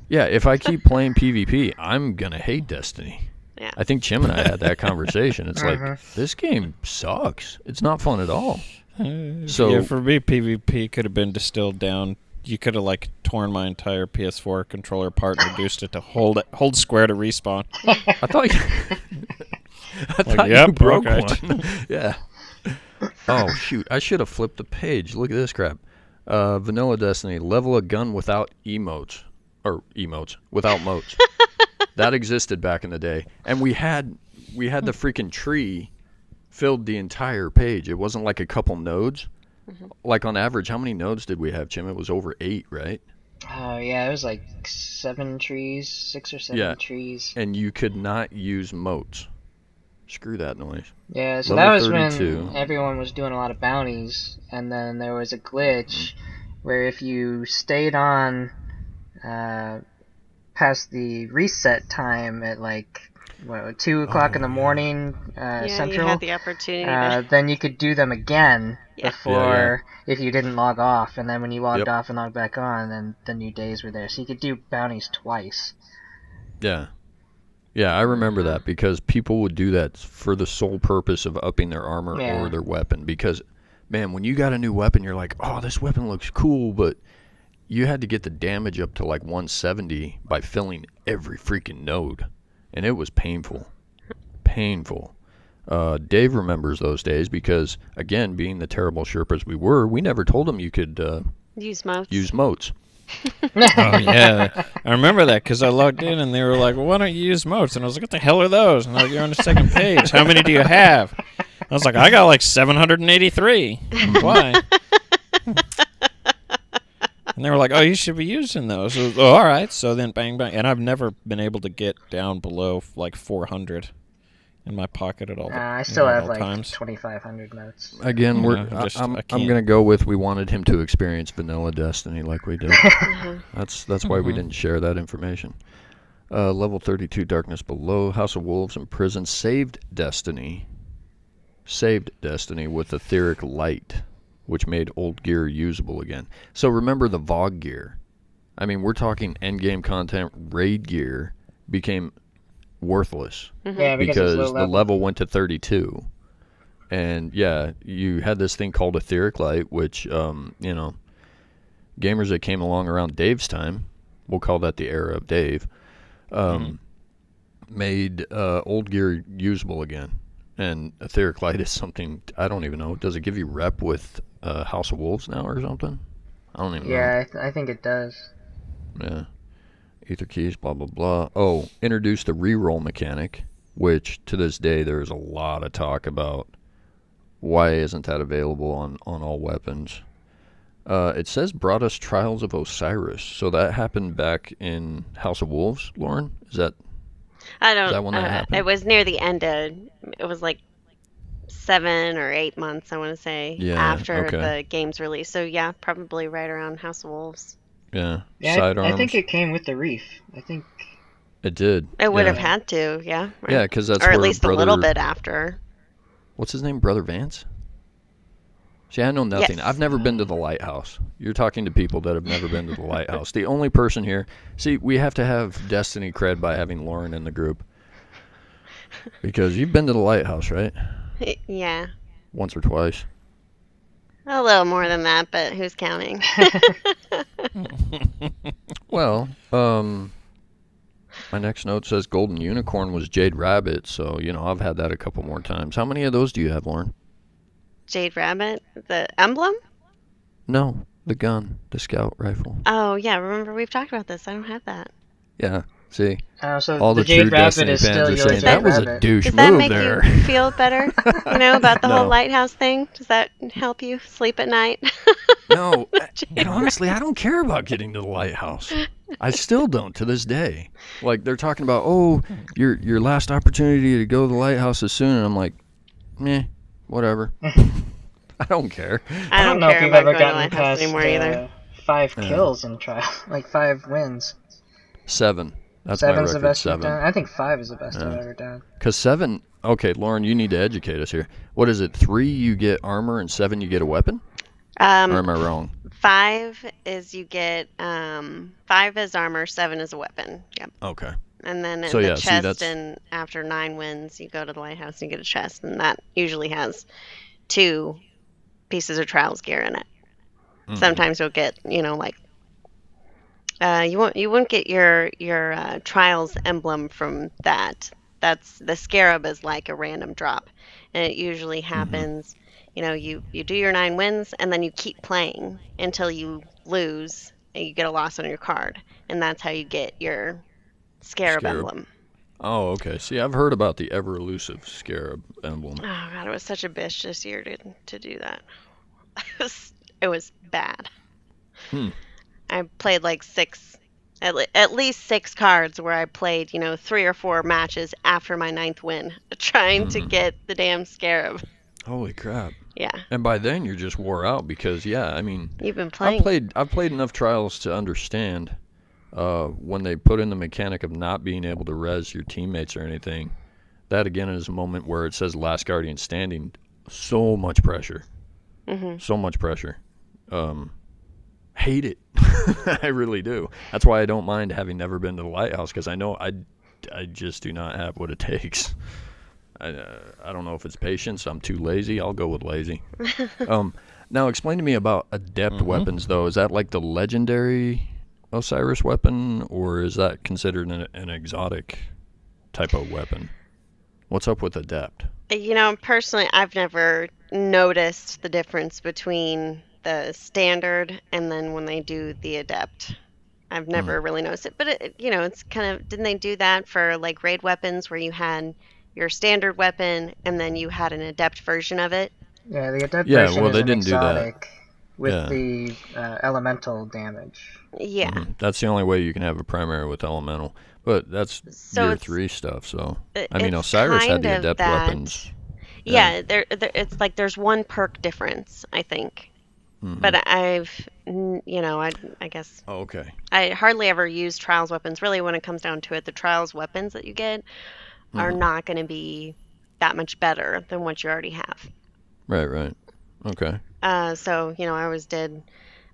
if I keep playing PvP, I'm gonna hate Destiny. Yeah. I think Chim and I had that conversation. It's like, this game sucks. It's not fun at all. So Yeah, for me, PvP could have been distilled down. You could have torn my entire PS4 controller apart and reduced it to hold square to respawn. I thought I thought yep, you broke okay. one. Yeah. Oh shoot! I should have flipped the page. Look at this crap. Vanilla Destiny, level a gun without emotes without motes. That existed back in the day, and we had the freaking tree filled the entire page. It wasn't like a couple nodes. Like on average, how many nodes did we have, Jim? It was over 8, right? Oh yeah, it was like 7 trees, 6 or 7 trees. And you could not use motes. Screw that noise. Yeah, so Level that was 32. when everyone was doing a lot of bounties, and then there was a glitch where if you stayed on past the reset time at 2 o'clock in the morning Yeah, Central, you had the opportunity to... then you could do them again Yeah. before if you didn't log off, and then when you logged Yep. off and logged back on, then the new days were there. So you could do bounties twice. Yeah. Yeah, I remember that because people would do that for the sole purpose of upping their armor Yeah. or their weapon. Because, man, when you got a new weapon, you're like, oh, this weapon looks cool, but you had to get the damage up to 170 by filling every freaking node. And it was painful. painful. Dave remembers those days because, again, being the terrible Sherpas we were, we never told him you could Use moats. use moats. Oh, yeah. I remember that because I logged in and they were like, well, why don't you use moats? And I was like, what the hell are those? And they're like, you're on the second page. How many do you have? I was like, I got like 783. Why? And they were like, oh, you should be using those. So, oh, all right. So then bang, bang. And I've never been able to get down below like 400 in my pocket at all. I still have all like times. 2,500 notes. Again, I'm can't. gonna go with we wanted him to experience vanilla Destiny like we did. That's why we didn't share that information. Level 32, Darkness Below, House of Wolves and Prison saved Destiny with etheric light, which made old gear usable again. So remember the VOG gear. I mean, we're talking endgame content. Raid gear became worthless Yeah, because it's low the level went to 32. And yeah, you had this thing called etheric light, which gamers that came along around Dave's time, we'll call that the era of Dave, made old gear usable again. And etheric light is something, I don't even know, does it give you rep with House of Wolves now or something? I don't even know. Yeah, I think it does. Yeah. Ether keys, blah, blah, blah. Oh, introduced the reroll mechanic, which to this day there's a lot of talk about why isn't that available on all weapons. It says brought us Trials of Osiris. So that happened back in House of Wolves, Lauren? Is that when that happened? It was near the end of, it was like 7 or 8 months, I want to say, after the game's release. So yeah, probably right around House of Wolves. Yeah. Yeah, Sidearms. I think it came with the reef. I think It did. It would yeah. have had to, yeah. Right. Yeah, because that's or where at least brother, a little bit after. What's his name? Brother Vance? See, I know nothing. Yes. I've never been to the lighthouse. You're talking to people that have never been to the lighthouse. The only person here... See, we have to have Destiny cred by having Lauren in the group. Because you've been to the lighthouse, right? Yeah. Once or twice. A little more than that, but who's counting? Well, my next note says Golden Unicorn was Jade Rabbit, so, I've had that a couple more times. How many of those do you have, Lauren? Jade Rabbit? The emblem? No, the gun, the scout rifle. Oh, yeah. Remember, we've talked about this. I don't have that. Yeah, see? so All the Jade true Rabbit Destiny is fans still are your saying Jade that was a Rabbit. douche Does that move make there. you feel better? About the No. whole lighthouse thing? Does that help you sleep at night? No, and honestly, I don't care about getting to the lighthouse. I still don't to this day. Like, they're talking about, your last opportunity to go to the lighthouse is soon, and I'm like, meh, whatever. I don't care. I don't don't know if care you've about ever going to gotten lighthouse past anymore either. 5 kills in trial, like 5 wins. 7. That's 7's my the record, best you've 7. done. I think 5 is the best I've ever done. Because 7, okay, Lauren, you need to educate us here. What is it, 3 you get armor and 7 you get a weapon? Or am I wrong? 5 is you get 5 is armor, 7 is a weapon. Yep. Okay. And then in So, the yeah, see, chest, that's- and after 9 wins, you go to the lighthouse and you get a chest, and that usually has 2 pieces of trials gear in it. Sometimes you'll get, like you won't get your trials emblem from that. That's the scarab is like a random drop, and it usually happens. You do your 9 wins, and then you keep playing until you lose, and you get a loss on your card, and that's how you get your scarab emblem. Oh, okay. See, I've heard about the ever elusive scarab emblem. Oh god, it was such a bitch this year to do that. It was bad. I played like 6, at least 6 cards where I played, 3 or 4 matches after my 9th win, trying to get the damn scarab. Holy crap. Yeah. And by then you're just wore out because, I mean, You've been playing. I've played enough trials to understand when they put in the mechanic of not being able to res your teammates or anything. That again is a moment where it says last guardian standing. So much pressure. So much pressure. Hate it. I really do. That's why I don't mind having never been to the lighthouse, because I know I just do not have what it takes. I don't know if it's patience. I'm too lazy. I'll go with lazy. Now explain to me about adept weapons, though. Is that like the legendary Osiris weapon, or is that considered an exotic type of weapon? What's up with adept? Personally, I've never noticed the difference between the standard and then when they do the adept. I've Hmm. never really noticed it, but it's kind of, didn't they do that for like raid weapons where you had your standard weapon and then you had an adept version of it? Yeah, the adept Yeah, version well, is they an didn't do that. exotic with Yeah. the elemental damage. Yeah. That's the only way you can have a primary with elemental. But that's So year 3 stuff, so. I mean, it's Osiris had kind the of adept that. weapons. Yeah. Yeah, it's like there's one perk difference, I think. Hmm. But I guess Oh, okay. I hardly ever use trials weapons. Really, when it comes down to it, the trials weapons that you get are Hmm. not going to be that much better than what you already have. Right. Okay. So, I always did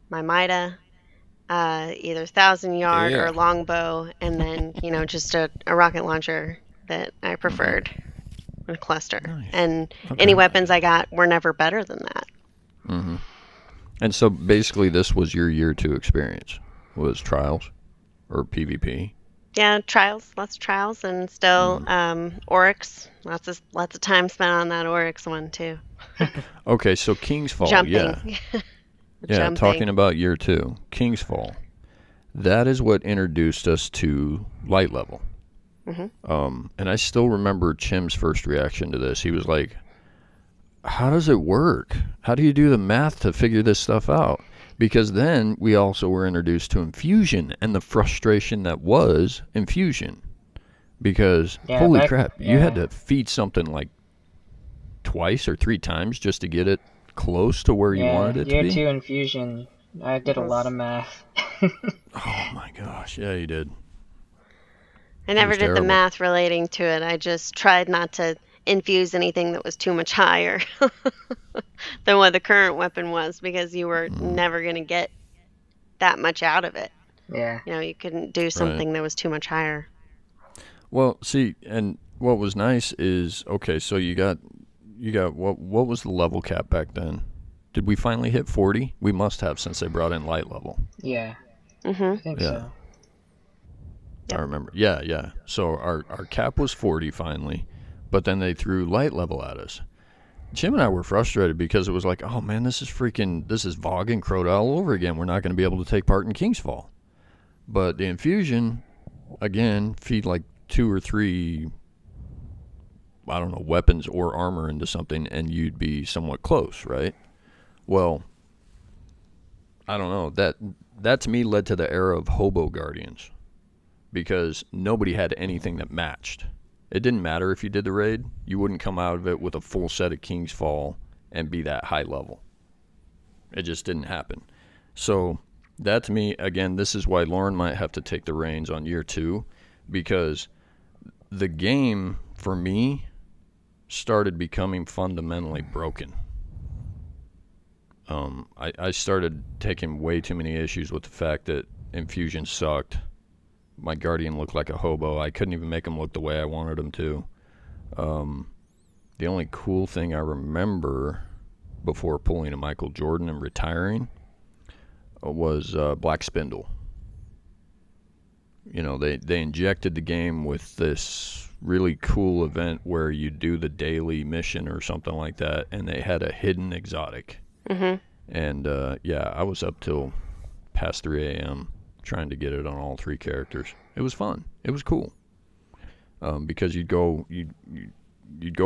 my Mida, either 1,000 yard Yeah. or longbow, and then, just a rocket launcher that I preferred, a cluster. Nice. And any Okay. weapons I got were never better than that. Hmm. And so basically this was your year 2 experience, was trials or PvP? Yeah, trials, lots of trials, and still Oryx. Lots of time spent on that Oryx one too. Okay, so King's Fall, Jumping. yeah. Yeah, Jumping. talking about year 2, King's Fall. That is what introduced us to light level. And I still remember Chim's first reaction to this. He was like, how does it work? How do you do the math to figure this stuff out? Because then we also were introduced to infusion and the frustration that was infusion. Because, Yeah, holy crap, yeah. you had to feed something like twice or 3 times just to get it close to where you wanted it to year be? 2 infusion, I did a lot of math. Oh my gosh, yeah, you did. I never was did the terrible. math relating to it. I just tried not to infuse anything that was too much higher than what the current weapon was because you were never going to get that much out of it. Yeah. You couldn't do something that was too much higher. Well, see, and what was nice is, okay, so you got what was the level cap back then? Did we finally hit 40? We must have, since they brought in light level. Yeah. Mm-hmm. I think Yeah. so. I remember. Yeah. So our cap was 40 finally, but then they threw light level at us. Jim and I were frustrated because it was like, oh man, this is Vogue and Crota all over again. We're not going to be able to take part in King's Fall. But the infusion, again, feed like 2 or 3, I don't know, weapons or armor into something, and you'd be somewhat close, right? Well, I don't know. That to me led to the era of Hobo Guardians, because nobody had anything that matched. It didn't matter if you did the raid. You wouldn't come out of it with a full set of King's Fall and be that high level. It just didn't happen. So that to me, again, this is why Lauren might have to take the reins on year 2, because the game, for me, started becoming fundamentally broken. I started taking way too many issues with the fact that infusion sucked. My Guardian looked like a hobo. I couldn't even make him look the way I wanted him to. The only cool thing I remember before pulling a Michael Jordan and retiring was Black Spindle. They injected the game with this really cool event where you do the daily mission or something like that, and they had a hidden exotic. Mm-hmm. And I was up till past 3 a.m. trying to get it on all 3 characters. It was fun. It was cool. Because you'd go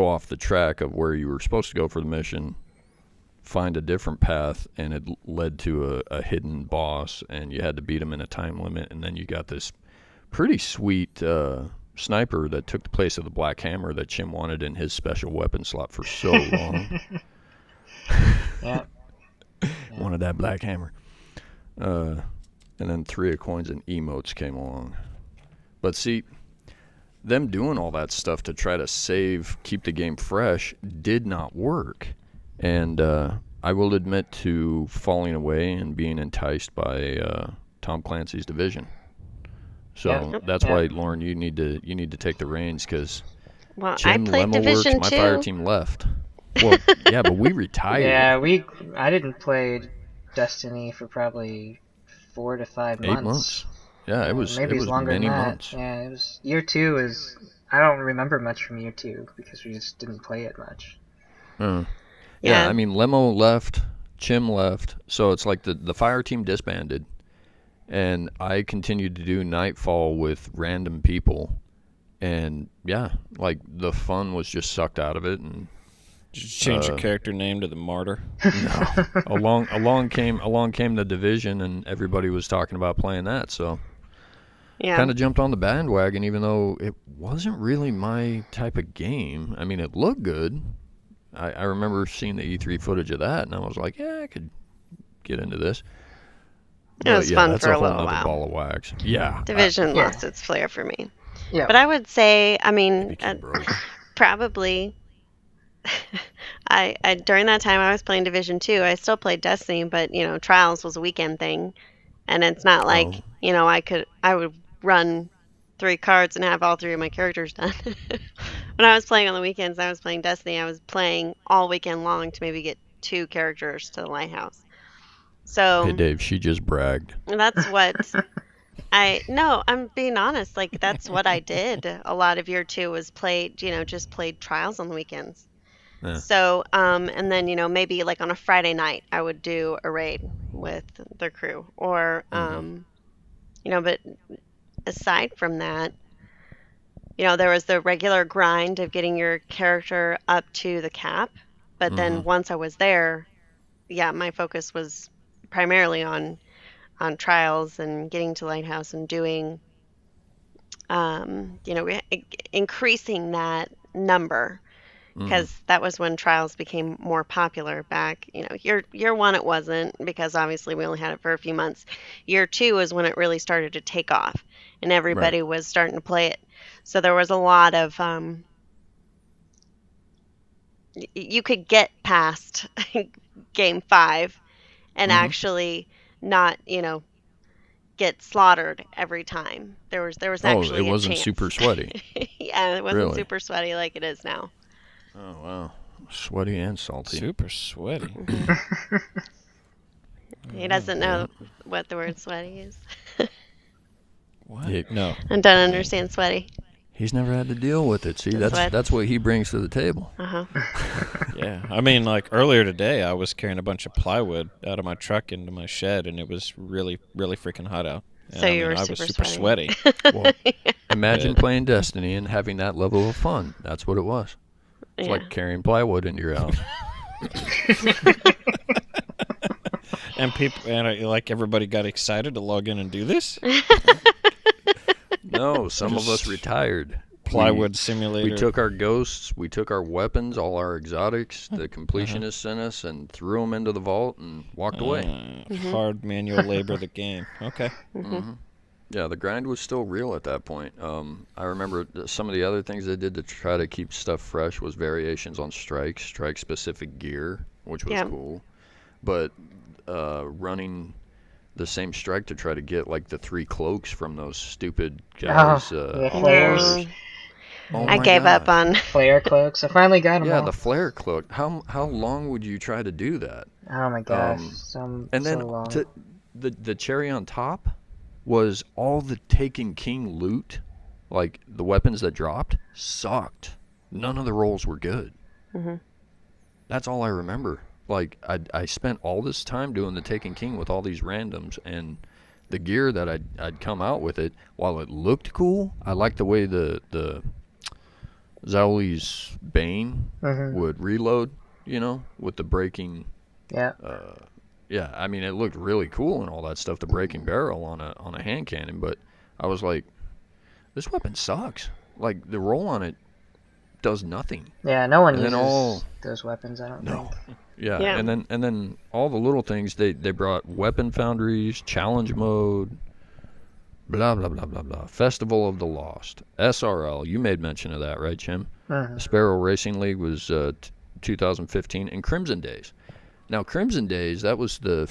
off the track of where you were supposed to go for the mission, find a different path, and it led to a hidden boss, and you had to beat him in a time limit, and then you got this pretty sweet sniper that took the place of the Black Hammer that Chim wanted in his special weapon slot for so long. Yeah. Wanted that Black Hammer. And then 3 of coins and emotes came along. But see, them doing all that stuff to try to keep the game fresh did not work. And I will admit to falling away and being enticed by Tom Clancy's Division. So that's why, Lauren, you need to take the reins, because Well, Jim, I played Lemoworks, Division my 2. fire team left. Well, yeah, but we retired. Yeah, I didn't play Destiny for probably 4 to 5 months. 8 months. Yeah, it was maybe it it's was longer many than that. months. Yeah, it was year 2 is I don't remember much from year 2 because we just didn't play it much. Yeah, Yeah. I mean, Lemo left, Chim left, so it's like the fire team disbanded, and I continued to do Nightfall with random people, and yeah, like the fun was just sucked out of it, and Did you change your character name to the Martyr? no, along came the Division, and everybody was talking about playing that, so Yeah. kind of jumped on the bandwagon, even though it wasn't really my type of game. I mean, it looked good. I remember seeing the E3 footage of that, and I was like, yeah, I could get into this. It was fun that's for a a whole little nother while. ball of wax. Yeah. Division Yeah. lost its flair for me. Yeah. But I would say, I I mean, became broke. probably. I during that time I was playing Division 2. I still played Destiny, but Trials was a weekend thing, and it's not like Oh. I would run 3 cards and have all 3 of my characters done. When I was playing on the weekends, I was playing Destiny. I was playing all weekend long to maybe get 2 characters to the lighthouse. So Hey, Dave, she just bragged. that's what no, I'm being honest. Like that's what I did. A lot of year 2 was just played Trials on the weekends. Yeah. So, and then, maybe like on a Friday night, I would do a raid with the crew or, but aside from that, there was the regular grind of getting your character up to the cap. But then once I was there, yeah, my focus was primarily on trials and getting to Lighthouse and doing, increasing that number. Because that was when trials became more popular back, year 1 it wasn't because obviously we only had it for a few months. Year 2 is when it really started to take off and everybody was starting to play it. So there was a lot of, you could get past game 5 and actually not, get slaughtered every time. There was actually it wasn't a chance. super sweaty. Yeah, it wasn't Really? super sweaty like it is now. Oh, wow. Sweaty and salty. Super sweaty. He doesn't know what the word sweaty is. What? Yeah. No. And don't understand sweaty. He's never had to deal with it. See, Sweat. that's what he brings to the table. Uh-huh. Yeah. I mean, like earlier today, I was carrying a bunch of plywood out of my truck into my shed, and it was really, really freaking hot out. And So you were I was super super sweaty. Well, imagine playing Destiny and having that level of fun. That's what it was. It's Yeah. like carrying plywood into your house. And like everybody got excited to log in and do this. No, some of us retired. Plywood simulator. We took our ghosts, we took our weapons, all our exotics, the completionists sent us, and threw them into the vault and walked away. Hard manual labor the game. Okay. Yeah, the grind was still real at that point. I remember some of the other things they did to try to keep stuff fresh was variations on strike-specific gear, which was cool. But running the same strike to try to get like the 3 cloaks from those stupid guys. the flares. No. Oh I my gave God. up on. Flare cloaks. I finally got them Yeah, all. the flare cloak. How long would you try to do that? Oh my gosh. And then so long. the cherry on top was all the Taken King loot, like the weapons that dropped, sucked. None of the rolls were good. That's all I remember. Like I spent all this time doing the Taken King with all these randoms, and the gear that I'd come out with it, while it looked cool, I liked the way the Zauli's Bane would reload, with the breaking. Yeah. Yeah, I mean it looked really cool and all that stuff, the breaking barrel on a hand cannon, but I was like, this weapon sucks. Like the roll on it does nothing. Yeah, no one And then uses those weapons, I don't think. Yeah, Yeah. and then all the little things they brought weapon foundries, challenge mode, blah blah blah blah blah. Festival of the Lost, SRL. You made mention of that, right, Chim? Sparrow Racing League was 2015, and Crimson Days. Now, Crimson Days, that was the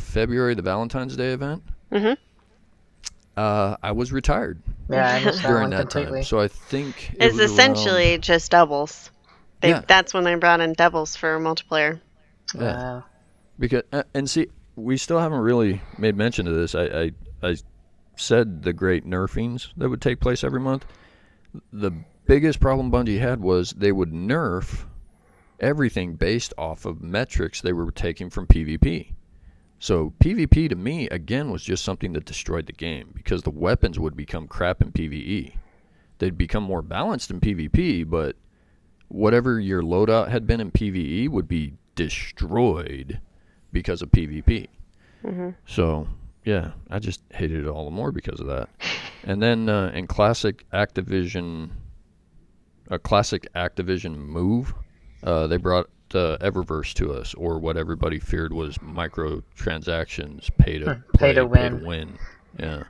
Valentine's Day event. I was retired Yeah, I missed that during one that completely. time, so I think it It's was essentially just doubles. Yeah. That's when they brought in doubles for multiplayer. Yeah. Because and see, we still haven't really made mention of this. I said the great nerfings that would take place every month. The biggest problem Bungie had was they would nerf everything based off of metrics they were taking from PvP. So PvP to me, again, was just something that destroyed the game because the weapons would become crap in PvE. They'd become more balanced in PvP, but whatever your loadout had been in PvE would be destroyed because of PvP. So, yeah, I just hated it all the more because of that. And then in classic Activision move, they brought Eververse to us, or what everybody feared was microtransactions, pay to win. Yeah,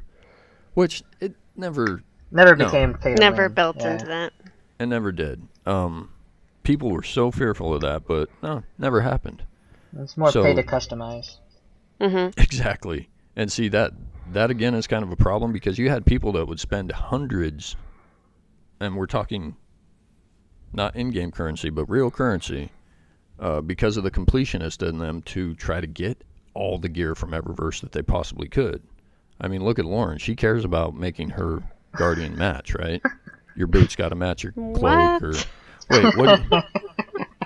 which it never became pay to Never win. built into that. It never did. People were so fearful of that, but no, never happened. It's more pay to customize. Exactly. And see, that again is kind of a problem because you had people that would spend hundreds, and we're talking not in-game currency, but real currency, because of the completionist in them to try to get all the gear from Eververse that they possibly could. I mean, look at Lauren. She cares about making her Guardian match, right? Your boots got to match your cloak.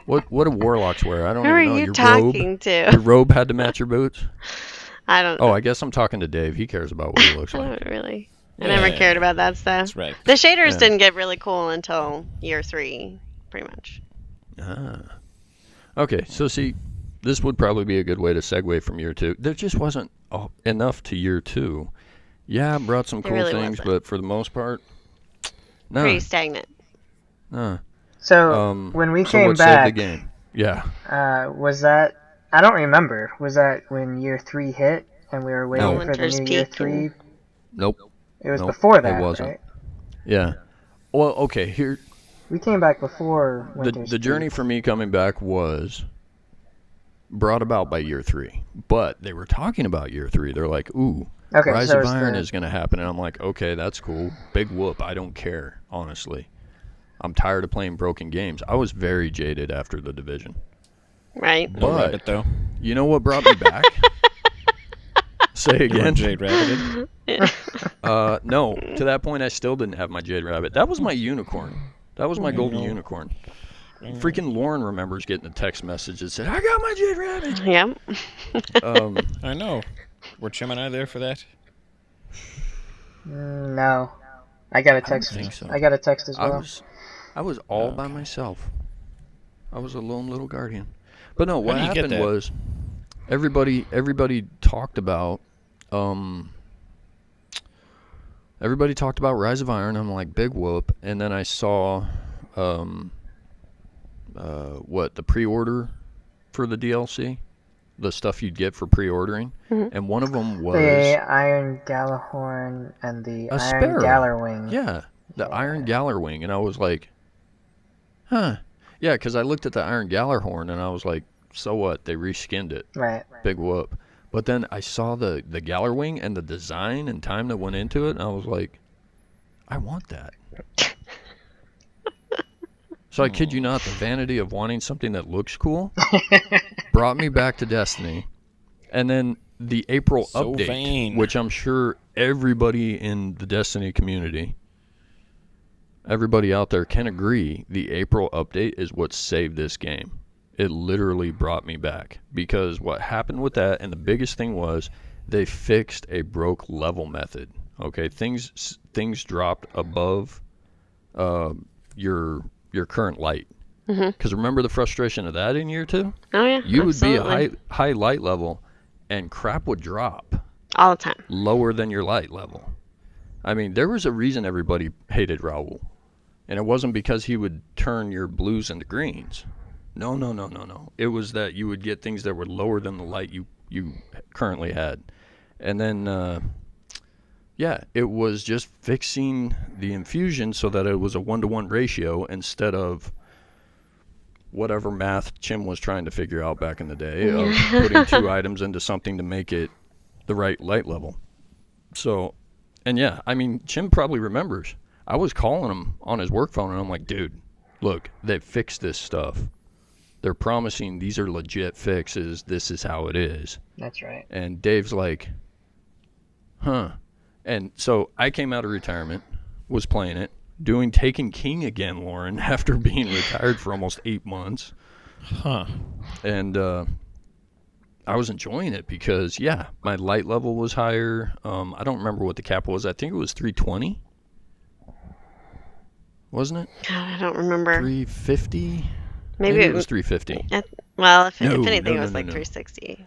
Wait, what do Warlocks wear? I don't Who even are know. you Your talking robe, to? Your robe had to match your boots? I don't Oh, I guess I'm talking to Dave. He cares about what he looks I like. don't really. I never cared about that stuff. That's right. The shaders Yeah. didn't get really cool until year 3, pretty much. Okay, so see, this would probably be a good way to segue from year 2. There just wasn't enough to year 2. Yeah, brought some There cool really things, wasn't. but for the most part, no. Pretty stagnant. So when we So came what back, saved the game? Yeah. was that? I don't remember. Was that when year 3 hit and we were waiting No. for the Winter's new year Peak 3? Nope. It was Nope, before it that, wasn't. right? Yeah. Well, okay, here We came back before Winter's the journey Peak. for me coming back was brought about by year 3. But they were talking about year 3. They're like, ooh, Okay, Rise so of it's Iron the- is going to happen. And I'm like, okay, that's cool. Big whoop. I don't care, honestly. I'm tired of playing broken games. I was very jaded after The Division. Right? No But- rabbit, though. You know what brought me back? Say You weren't again. Jade Rabbited. No. To that point, I still didn't have my Jade Rabbit. That was my unicorn. That was my golden unicorn. Freaking Lauren remembers getting a text message that said, I got my Jade Rabbit. Yep. I know. Were Chim and I there for that? No, I got a text. think so. I got a text as well. I was all by myself. I was a lone little guardian. But no, what do you get happened that? was everybody talked about Rise of Iron. I'm like, big whoop. And then I saw the pre-order for the DLC, the stuff you'd get for pre-ordering, and one of them was The Iron Galahorn and the a Iron sparrow. Gallerwing. Yeah, the Iron Gallerwing, and I was like, huh. Yeah, because I looked at the Iron Gallerhorn and I was like, so what? They reskinned it. Right. Big whoop. But then I saw the Gallerwing and the design and time that went into it, and I was like, I want that. So I kid you not, the vanity of wanting something that looks cool brought me back to Destiny. And then the April So update, vain. which I'm sure everybody in the Destiny community, everybody out there can agree, the April update is what saved this game. It literally brought me back. Because what happened with that, and the biggest thing was, they fixed a broke level method. Okay, things dropped above your current light. Because remember the frustration of that in year 2? Oh, yeah. You would be absolutely. a high light level, and crap would drop All the time. lower than your light level. I mean, there was a reason everybody hated Raul. And it wasn't because he would turn your blues into greens. No. It was that you would get things that were lower than the light you currently had. And then, it was just fixing the infusion so that it was a 1-to-1 ratio instead of whatever math Chim was trying to figure out back in the day of putting 2 items into something to make it the right light level. So, and yeah, I mean, Chim probably remembers. I was calling him on his work phone, and I'm like, dude, look, they fixed this stuff. They're promising these are legit fixes. This is how it is. That's right. And Dave's like, huh. And so I came out of retirement, was playing it. doing Taken King again, Lauren, after being retired for almost 8 months. Huh. And I was enjoying it because, yeah, my light level was higher. I don't remember what the cap was. I think it was 320. Wasn't it? God, I don't remember. 350? Maybe it was 350. Well, if No, anything, no, it was no, like no. 360,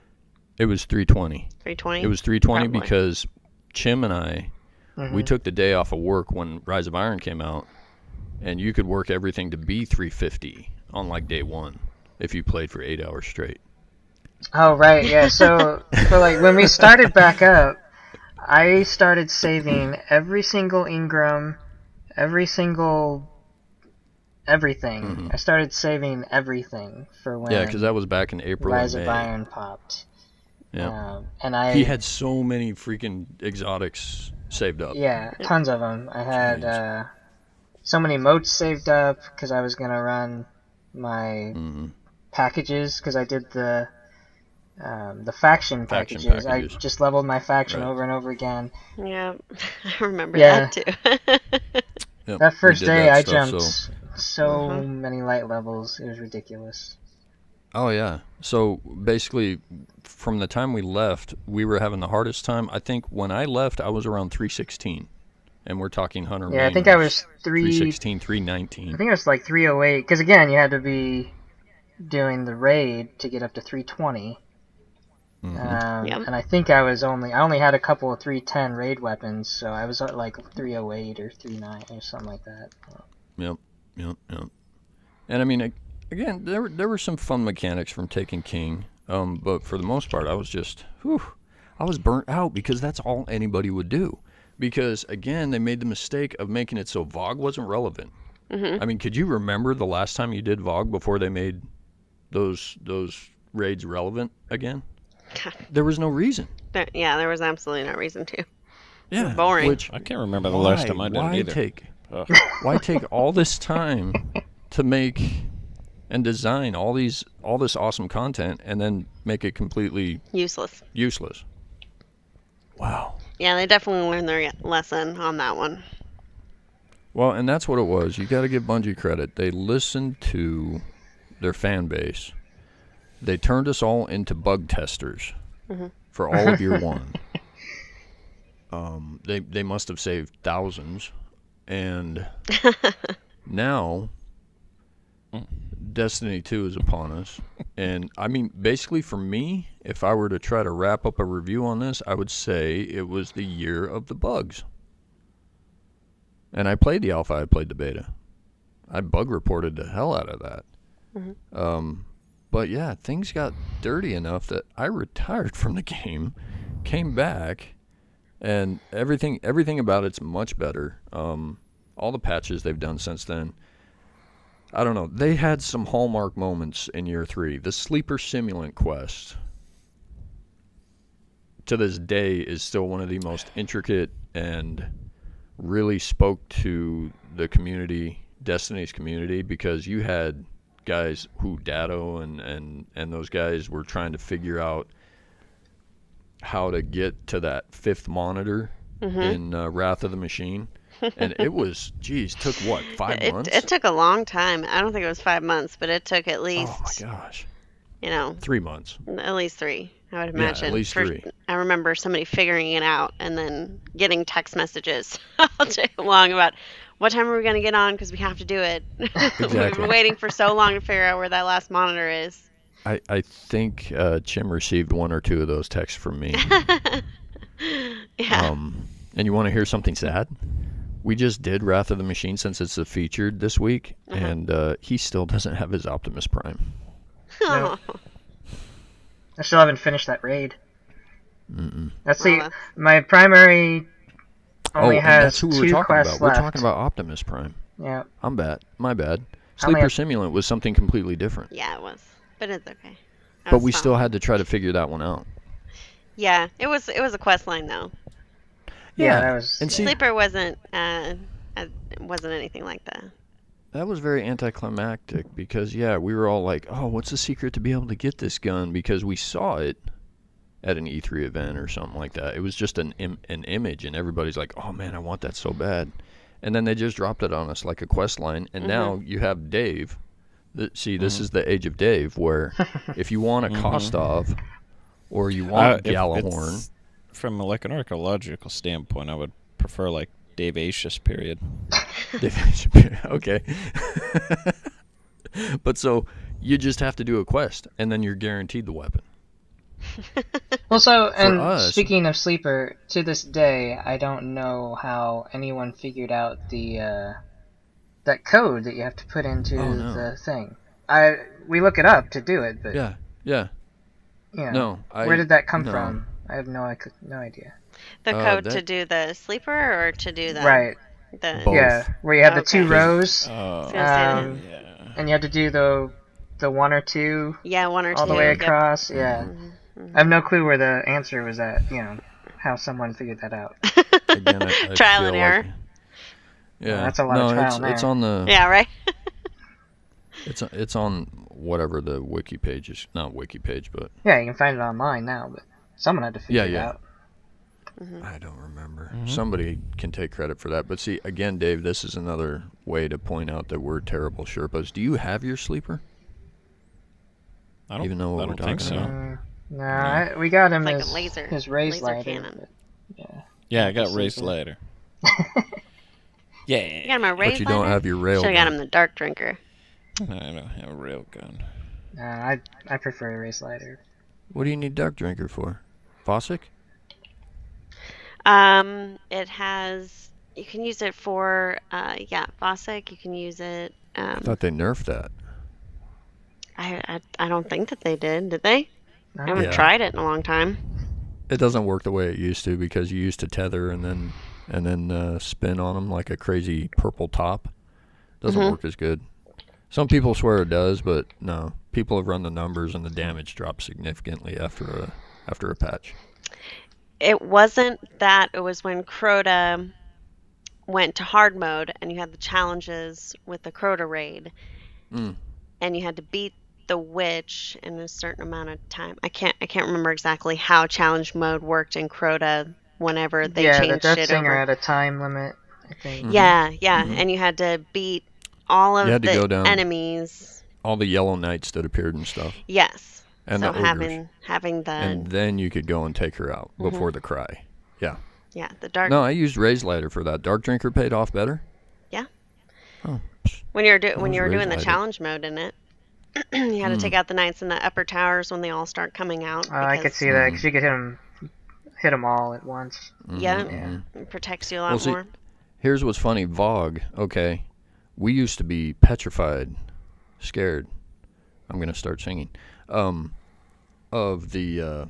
It was 320. 320. It was 320 Probably. because Chim and I, Mm-hmm. we took the day off of work when Rise of Iron came out, and you could work everything to be 350 on like day one if you played for 8 hours straight. Oh, right, yeah. So like when we started back up, I started saving every single Ingram, every single everything. Mhm. I started saving everything for when Yeah, because that was back in April Rise and of May. Iron popped. Yeah. And I He had so many freaking exotics saved up. yeah, tons of them. I had Jeez. so many motes saved up because I was gonna run my Mhm. packages because I did the faction packages. I packages. just leveled my faction Right. over and over again. Yeah, I remember Yeah. that too. Yep, That we first did day, that I stuff, jumped so Uh-huh. many light levels. It was ridiculous. Oh, yeah. So basically, from the time we left, we were having the hardest time. I think when I left, I was around 316. And we're talking Hunter Yeah, I Main think I was 316, I 319. think it was like 308. Because again, you had to be doing the raid to get up to 320. Mhm. Yep. And I think I only had a couple of 310 raid weapons, so I was at like 308 or 39 or something like that. Yep. And I mean, again, there were some fun mechanics from Taken King, but for the most part, I was just, I was burnt out because that's all anybody would do. Because again, they made the mistake of making it so VOG wasn't relevant. Mhm. I mean, could you remember the last time you did VOG before they made those raids relevant again? There was no reason. There was absolutely no reason to. Yeah, boring. Which I can't remember the last time I did it either. Ugh. Why take all this time to make and design all this awesome content and then make it completely Useless. useless? Wow. Yeah, they definitely learned their lesson on that one. Well, and that's what it was. You got to give Bungie credit. They listened to their fan base. They turned us all into bug testers for all of year one. They must have saved thousands, and now Destiny 2 is upon us. And I mean, basically for me, if I were to try to wrap up a review on this, I would say it was the year of the bugs. And I played the alpha, I played the beta. I bug reported the hell out of that. But yeah, things got dirty enough that I retired from the game, came back, and everything about it's much better. All the patches they've done since then, I don't know. They had some hallmark moments in year 3. The Sleeper Simulant quest, to this day, is still one of the most intricate and really spoke to the community, Destiny's community, because you had guys who Datto and those guys were trying to figure out how to get to that 5th monitor in Wrath of the Machine. And it was, took what, 5 months? It took a long time. I don't think it was 5 months, but it took at least, Oh my gosh. 3 months. At least 3, I would Yeah, imagine. at least 3. I remember somebody figuring it out and then getting text messages all day long about what time are we going to get on because we have to do it. We've Exactly. been waiting for so long to figure out where that last monitor is. I think Chim received 1 or 2 of those texts from me. Yeah. And you want to hear something sad? We just did Wrath of the Machine since it's a featured this week, and he still doesn't have his Optimus Prime. No. I still haven't finished that raid. That's my primary only and has that's who we're 2 talking quests about. We're left. talking about Optimus Prime. Yeah. My bad. I only Sleeper have- Simulant was something completely different. Yeah, it was. But it's okay. That But was we fun. still had to try to figure that one out. Yeah, it was a quest line though. Yeah, that was. And see, Sleeper wasn't anything like that. that was very anticlimactic because, we were all like, oh, what's the secret to be able to get this gun? Because we saw it at an E3 event or something like that. It was just an image, and everybody's like, oh, man, I want that so bad. And then they just dropped it on us like a quest line. And now you have Dave. This is the age of Dave, where if you want a Kostov or you want Gallahorn. From like an archaeological standpoint, I would prefer like Dave-aceous period. Dave-aceous period, okay. But so you just have to do a quest, and then you're guaranteed the weapon. Well, so, and us- speaking of Sleeper, to this day, I don't know how anyone figured out the that code that you have to put into the thing. We look it up to do it, but Yeah. No, where did that come from? I have no idea. The code to do the sleeper or to do the Right. The Both. Yeah, where you have the two Okay. rows, I was gonna say Yeah. and you have to do the one or two yeah, one or two all the way yep. across. Yeah, Mhm. I have no clue where the answer was at. How someone figured that out. Again, I Trial feel and error. like- yeah. That's a lot of trial and it's error. on the Yeah, right. it's on whatever the wiki page is. Not wiki page, but Yeah, you can find it online now, but someone had to figure it Yeah. out. I don't remember. Somebody can take credit for that. But see, again, Dave, this is another way to point out that we're terrible Sherpas. Do you have your sleeper? I don't Even though what I we're don't think talking so. about. Nah, we got him Like a as laser- his raised laser lighter. cannon. but- yeah. Yeah, I got raised Sleeper. later. You Yeah. got him a rail But you don't have your rail. Should have got gun. him the dark drinker. I don't have a rail gun. I prefer a raised lighter. What do you need Dark Drinker for? Fossick? It has. You can use it for Fossick. You can use it. I thought they nerfed that. I don't think that they did. Did they? I haven't Yeah. tried it in a long time. It doesn't work the way it used to because you used to tether and then spin on them like a crazy purple top. Doesn't work as good. Some people swear it does, but no. People have run the numbers and the damage drops significantly after a patch. It wasn't that. It was when Crota went to hard mode and you had the challenges with the Crota raid, and you had to beat the witch in a certain amount of time. I can't remember exactly how challenge mode worked in Crota whenever they the changed Death it Singer over. had a time limit, I think. Yeah, and you had to beat all of You had to go the down. enemies. All the yellow knights that appeared and stuff. Yes. And So the ogres. having the And then you could go and take her out before the cry. Yeah. the dark. No, I used Raised Lighter for that. Dark Drinker paid off better? Yeah. Oh. When you were was doing the Razor-lighted. challenge mode in it, you had to take out the knights in the upper towers when they all start coming out. I could see that because you could hit them all at once. Yeah, it protects you a lot Well, see, more. Here's what's funny. Vogue, okay, we used to be petrified, scared. I'm going to start singing. Of the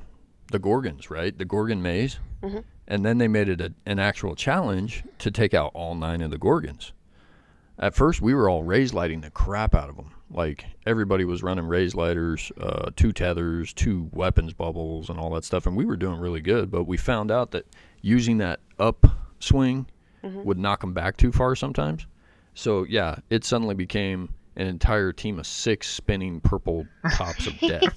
Gorgons, right? The Gorgon maze. And then they made it an actual challenge to take out all 9 of the Gorgons. At first, we were all raise lighting the crap out of them. Like, everybody was running raise lighters, 2 tethers, 2 weapons bubbles, and all that stuff. And we were doing really good, but we found out that using that upswing would knock them back too far sometimes. So, yeah, it suddenly became an entire team of 6 spinning purple tops of death.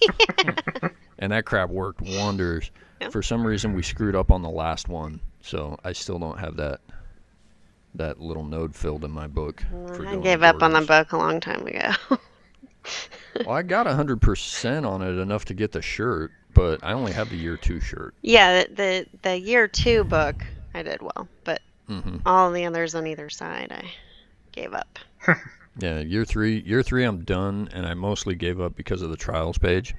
And that crap worked wonders. Yep. For some reason, we screwed up on the last one, so I still don't have that little node filled in my book. For I doing gave up on the Gorgons. book a long time ago. Well, I got 100% on it, enough to get the shirt, but I only have the year 2 shirt. Yeah, the year 2 book I did well, but all the others on either side I gave up. Yeah, year 3 I'm done, and I mostly gave up because of the trials page.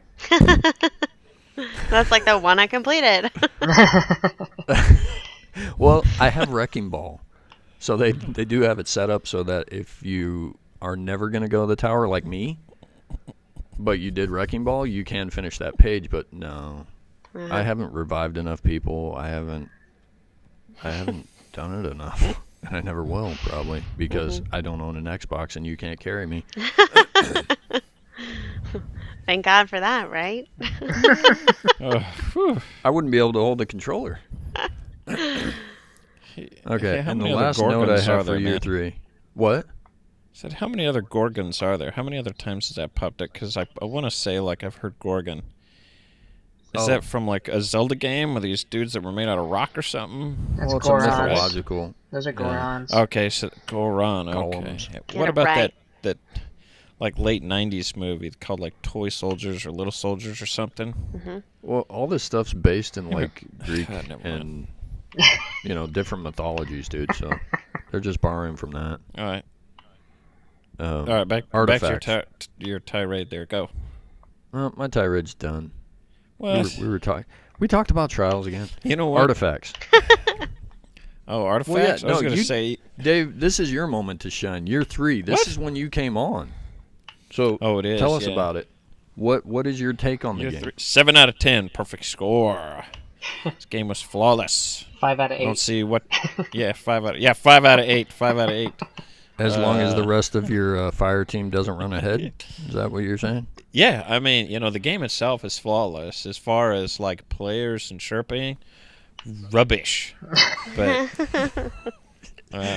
That's like the one I completed. Well, I have Wrecking Ball. So they do have it set up so that if you are never going to go to the tower like me, but you did Wrecking Ball, you can finish that page, but no. I haven't revived enough people. I haven't done it enough. And I never will, probably, because I don't own an Xbox and you can't carry me. Thank God for that, right? I wouldn't be able to hold the controller. Okay, How and the many other last note I Gorgons are have for there, year man? 3. What? Said, how many other Gorgons are there? How many other times has that popped up? Because I want to say, like, I've heard Gorgon. Is that from, like, a Zelda game with these dudes that were made out of rock or something? That's Well, it's Goron. a mythological. Those are Gorons. Okay, so Goron. Okay. Golems. Get What it about right. that like late '90s movie called like Toy Soldiers or Little Soldiers or something? Hmm. Well, all this stuff's based in like Greek God, never and different mythologies, dude. So they're just borrowing from that. All right. Um, All right, back to artifacts. your tirade there. Go. Well, my tirade's done. Well, We were talking. We talked about trials again. you know what? Artifacts. Oh, artifacts. yeah, I was no, gonna you- say. Dave, this is your moment to shine. Year 3. This What? is when you came on. So Oh, it is. tell us yeah. about it. What is your take on the Year game? 3, 7 out of 10, perfect score. This game was flawless. 5 out of I don't 8. see what. Yeah, 5 out. Yeah, 5 out of 8. 5 out of 8. As long as the rest of your fire team doesn't run ahead? Is that what you're saying? Yeah, I mean, the game itself is flawless. As far as like players and chirping, rubbish. But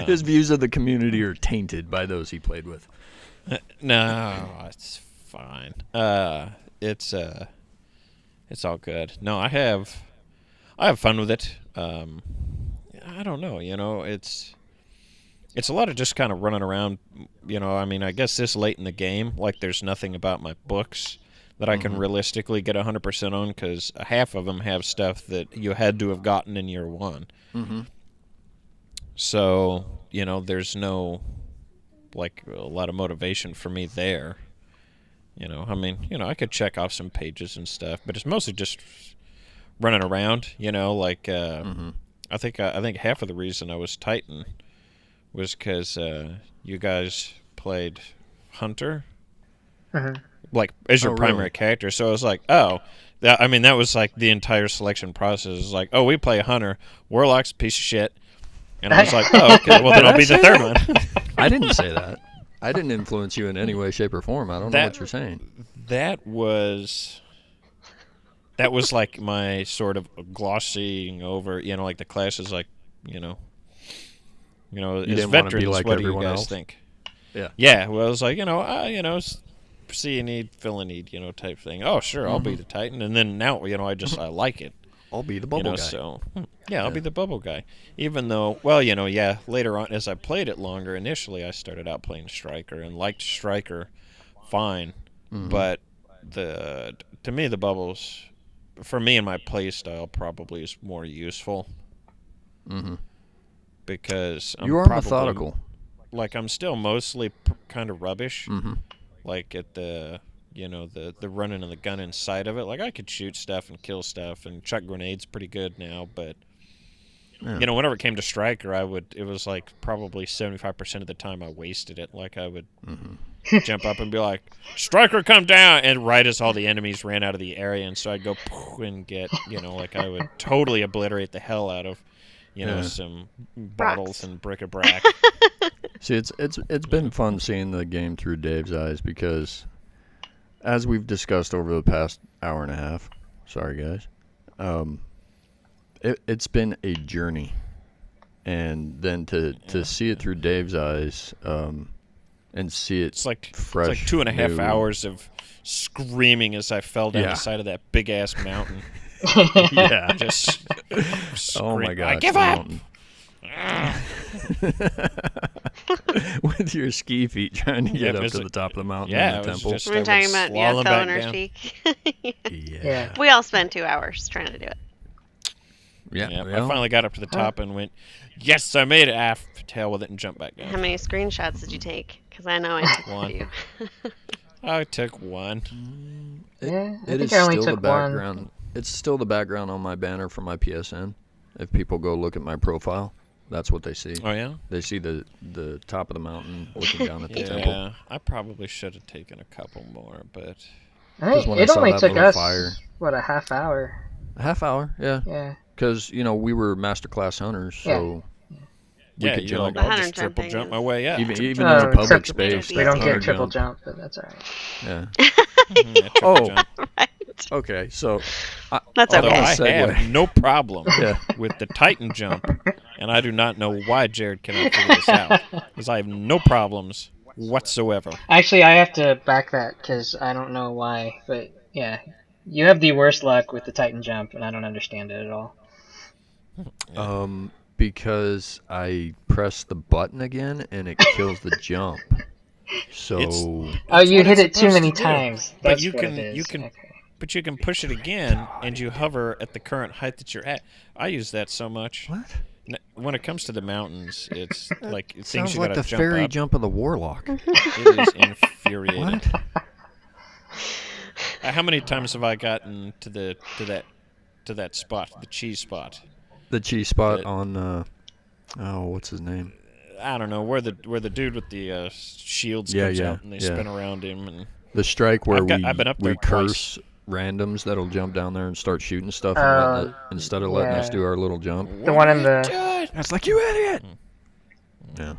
His views of the community are tainted by those he played with. no, it's fine. It's all good. No, I have fun with it. I don't know. It's a lot of just kind of running around. I mean, I guess this late in the game, like there's nothing about my books that I can realistically get 100% on because half of them have stuff that you had to have gotten in year 1. Mm-hmm. So, there's no, like, a lot of motivation for me there. I mean, I could check off some pages and stuff, but it's mostly just running around, like, I think half of the reason I was Titan was because you guys played Hunter, like, as your primary really? character. So I was like, oh, that was like the entire selection process. It was like, oh, we play Hunter, Warlocks, piece of shit. And I was like, oh, okay, well, then I'll be the third one. I didn't say that. I didn't influence you in any way, shape, or form. I don't know what you're saying. That was like my sort of glossing over, like the class is like, as didn't wanna be veterans, like what do you everyone guys else? think? Yeah. Yeah, well, I was like, see a need, fill a need, type thing. Oh, sure, I'll be the Titan. And then now, I like it. I'll be the bubble guy. So, I'll be the bubble guy. Even though, well, later on, as I played it longer, initially I started out playing Striker and liked Striker fine. But to me, the bubbles, for me and my play style, probably is more useful. Because I'm You are probably, methodical. like, I'm still mostly kind of rubbish. Like at the the running and the gunning side of it. Like I could shoot stuff and kill stuff and chuck grenades pretty good now, but whenever it came to Striker, it was like probably 75% of the time I wasted it. Like I would jump up and be like, Striker, come down, and right as all the enemies ran out of the area, and so I'd go and get like I would totally obliterate the hell out of some bottles and bric-a-brac. See, it's been fun seeing the game through Dave's eyes because, as we've discussed over the past hour and a half, sorry guys, it's been a journey, and then to see it through Dave's eyes, and see it It's like fresh, 2.5 new. hours of screaming as I fell down Yeah. the side of that big ass mountain. Yeah. Just Oh my scream, God! I give up. With your ski feet trying to Yeah, get up it's to like- the top of the mountain Yeah, in the it was temple. just We're I talking would about slalom throwing back our down. cheek. Yeah. We all spent 2 hours trying to do it. Yeah, well, I finally got up to the top and went, yes, I made it. To hell with it and jumped back How down. many screenshots did you take? Because I know I took a One. few. I took one. Yeah, I It think is I only still the took one. background. It's still the background on my banner for my PSN. If people go look at my profile, that's what they see. Oh, yeah? They see the top of the mountain looking down at the temple. Yeah, I probably should have taken a couple more, but I think when I it saw only that took little us, fire- a half hour? A half hour, yeah. Yeah. Because, we were masterclass hunters, so we yeah, could you're like, jump. I'll just 100 triple jumping jump is- my way up. Even in Oh, the public triple- space. we We that don't get hunter triple jump. jump, but that's alright. Yeah. Yeah, triple Oh. jump. Right. Okay, so That's Although okay. I segue. have no problem Yeah. with the Titan jump, and I do not know why Jared cannot figure this out, because I have no problems whatsoever. Actually, I have to back that because I don't know why, but yeah, you have the worst luck with the Titan jump, and I don't understand it at all. Because I press the button again and it kills the jump. So Oh, you what hit it's it too supposed many to do. times. But That's you what can it is. you can Okay. but you can push it again and you hover at the current height that you're at. I use that so much. what? When it comes to the mountains, it's like things Sounds you like gotta the jump fairy up. jump of the Warlock. It is infuriating. What? How many times have I gotten to that spot, the cheese spot? The cheese spot It- on what's his name? I don't know where the dude with the shields Yeah, comes yeah, out and they yeah. spin around him and The strike where I've been up there we curse randoms that'll jump down there and start shooting stuff and letting it, instead of letting us yeah. do our little jump. The one in the. And it's like, you idiot! Yeah,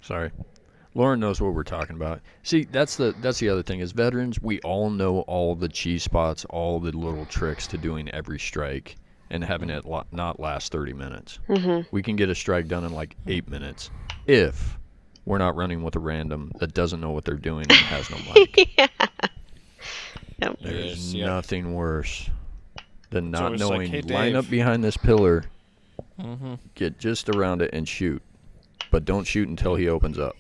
sorry. Lauren knows what we're talking about. See, that's the other thing. As veterans, we all know all the cheese spots, all the little tricks to doing every strike and having it not last 30 minutes. We can get a strike done in like 8 minutes if we're not running with a random that doesn't know what they're doing and has no mic. Yeah. Yep. There's Yes, yep. nothing worse than not always like, knowing, "Hey, line Dave." up behind this pillar, Mm-hmm. get just around it and shoot. But don't shoot until he opens up.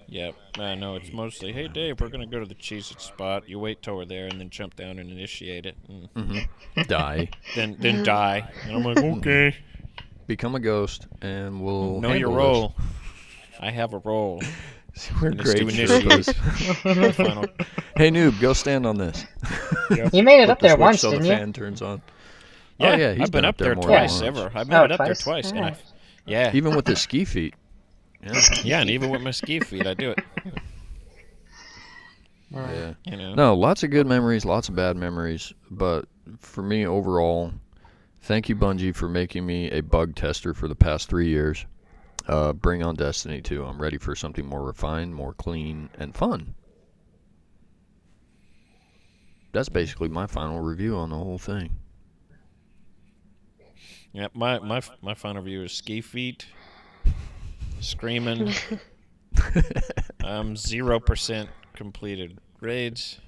Yeah, I know. It's mostly, hey, Dave, we're going to go to the Cheez-It spot. You wait till we're there and then jump down and initiate it. And Die. then die. And I'm like, okay. Become a ghost and we'll Know your handle role. I have a role. this. We're And it's to great initiate. Sherpas. The final- Hey, noob, go stand on this. You made it Flip up the there switch once, so didn't the you? fan turns on. Yeah, Oh, yeah, he's I've been up there more twice than once. ever. I've Oh, made it up there twice? twice. And Yeah. yeah. Even with the ski feet. Yeah. Yeah, and even with my ski feet, I do it. Yeah. You know. No, lots of good memories, lots of bad memories. But for me, overall, thank you, Bungie, for making me a bug tester for the past 3 years. Bring on Destiny 2. I'm ready for something more refined, more clean, and fun. That's basically my final review on the whole thing. Yeah, my final review is ski feet, screaming. 0% completed raids.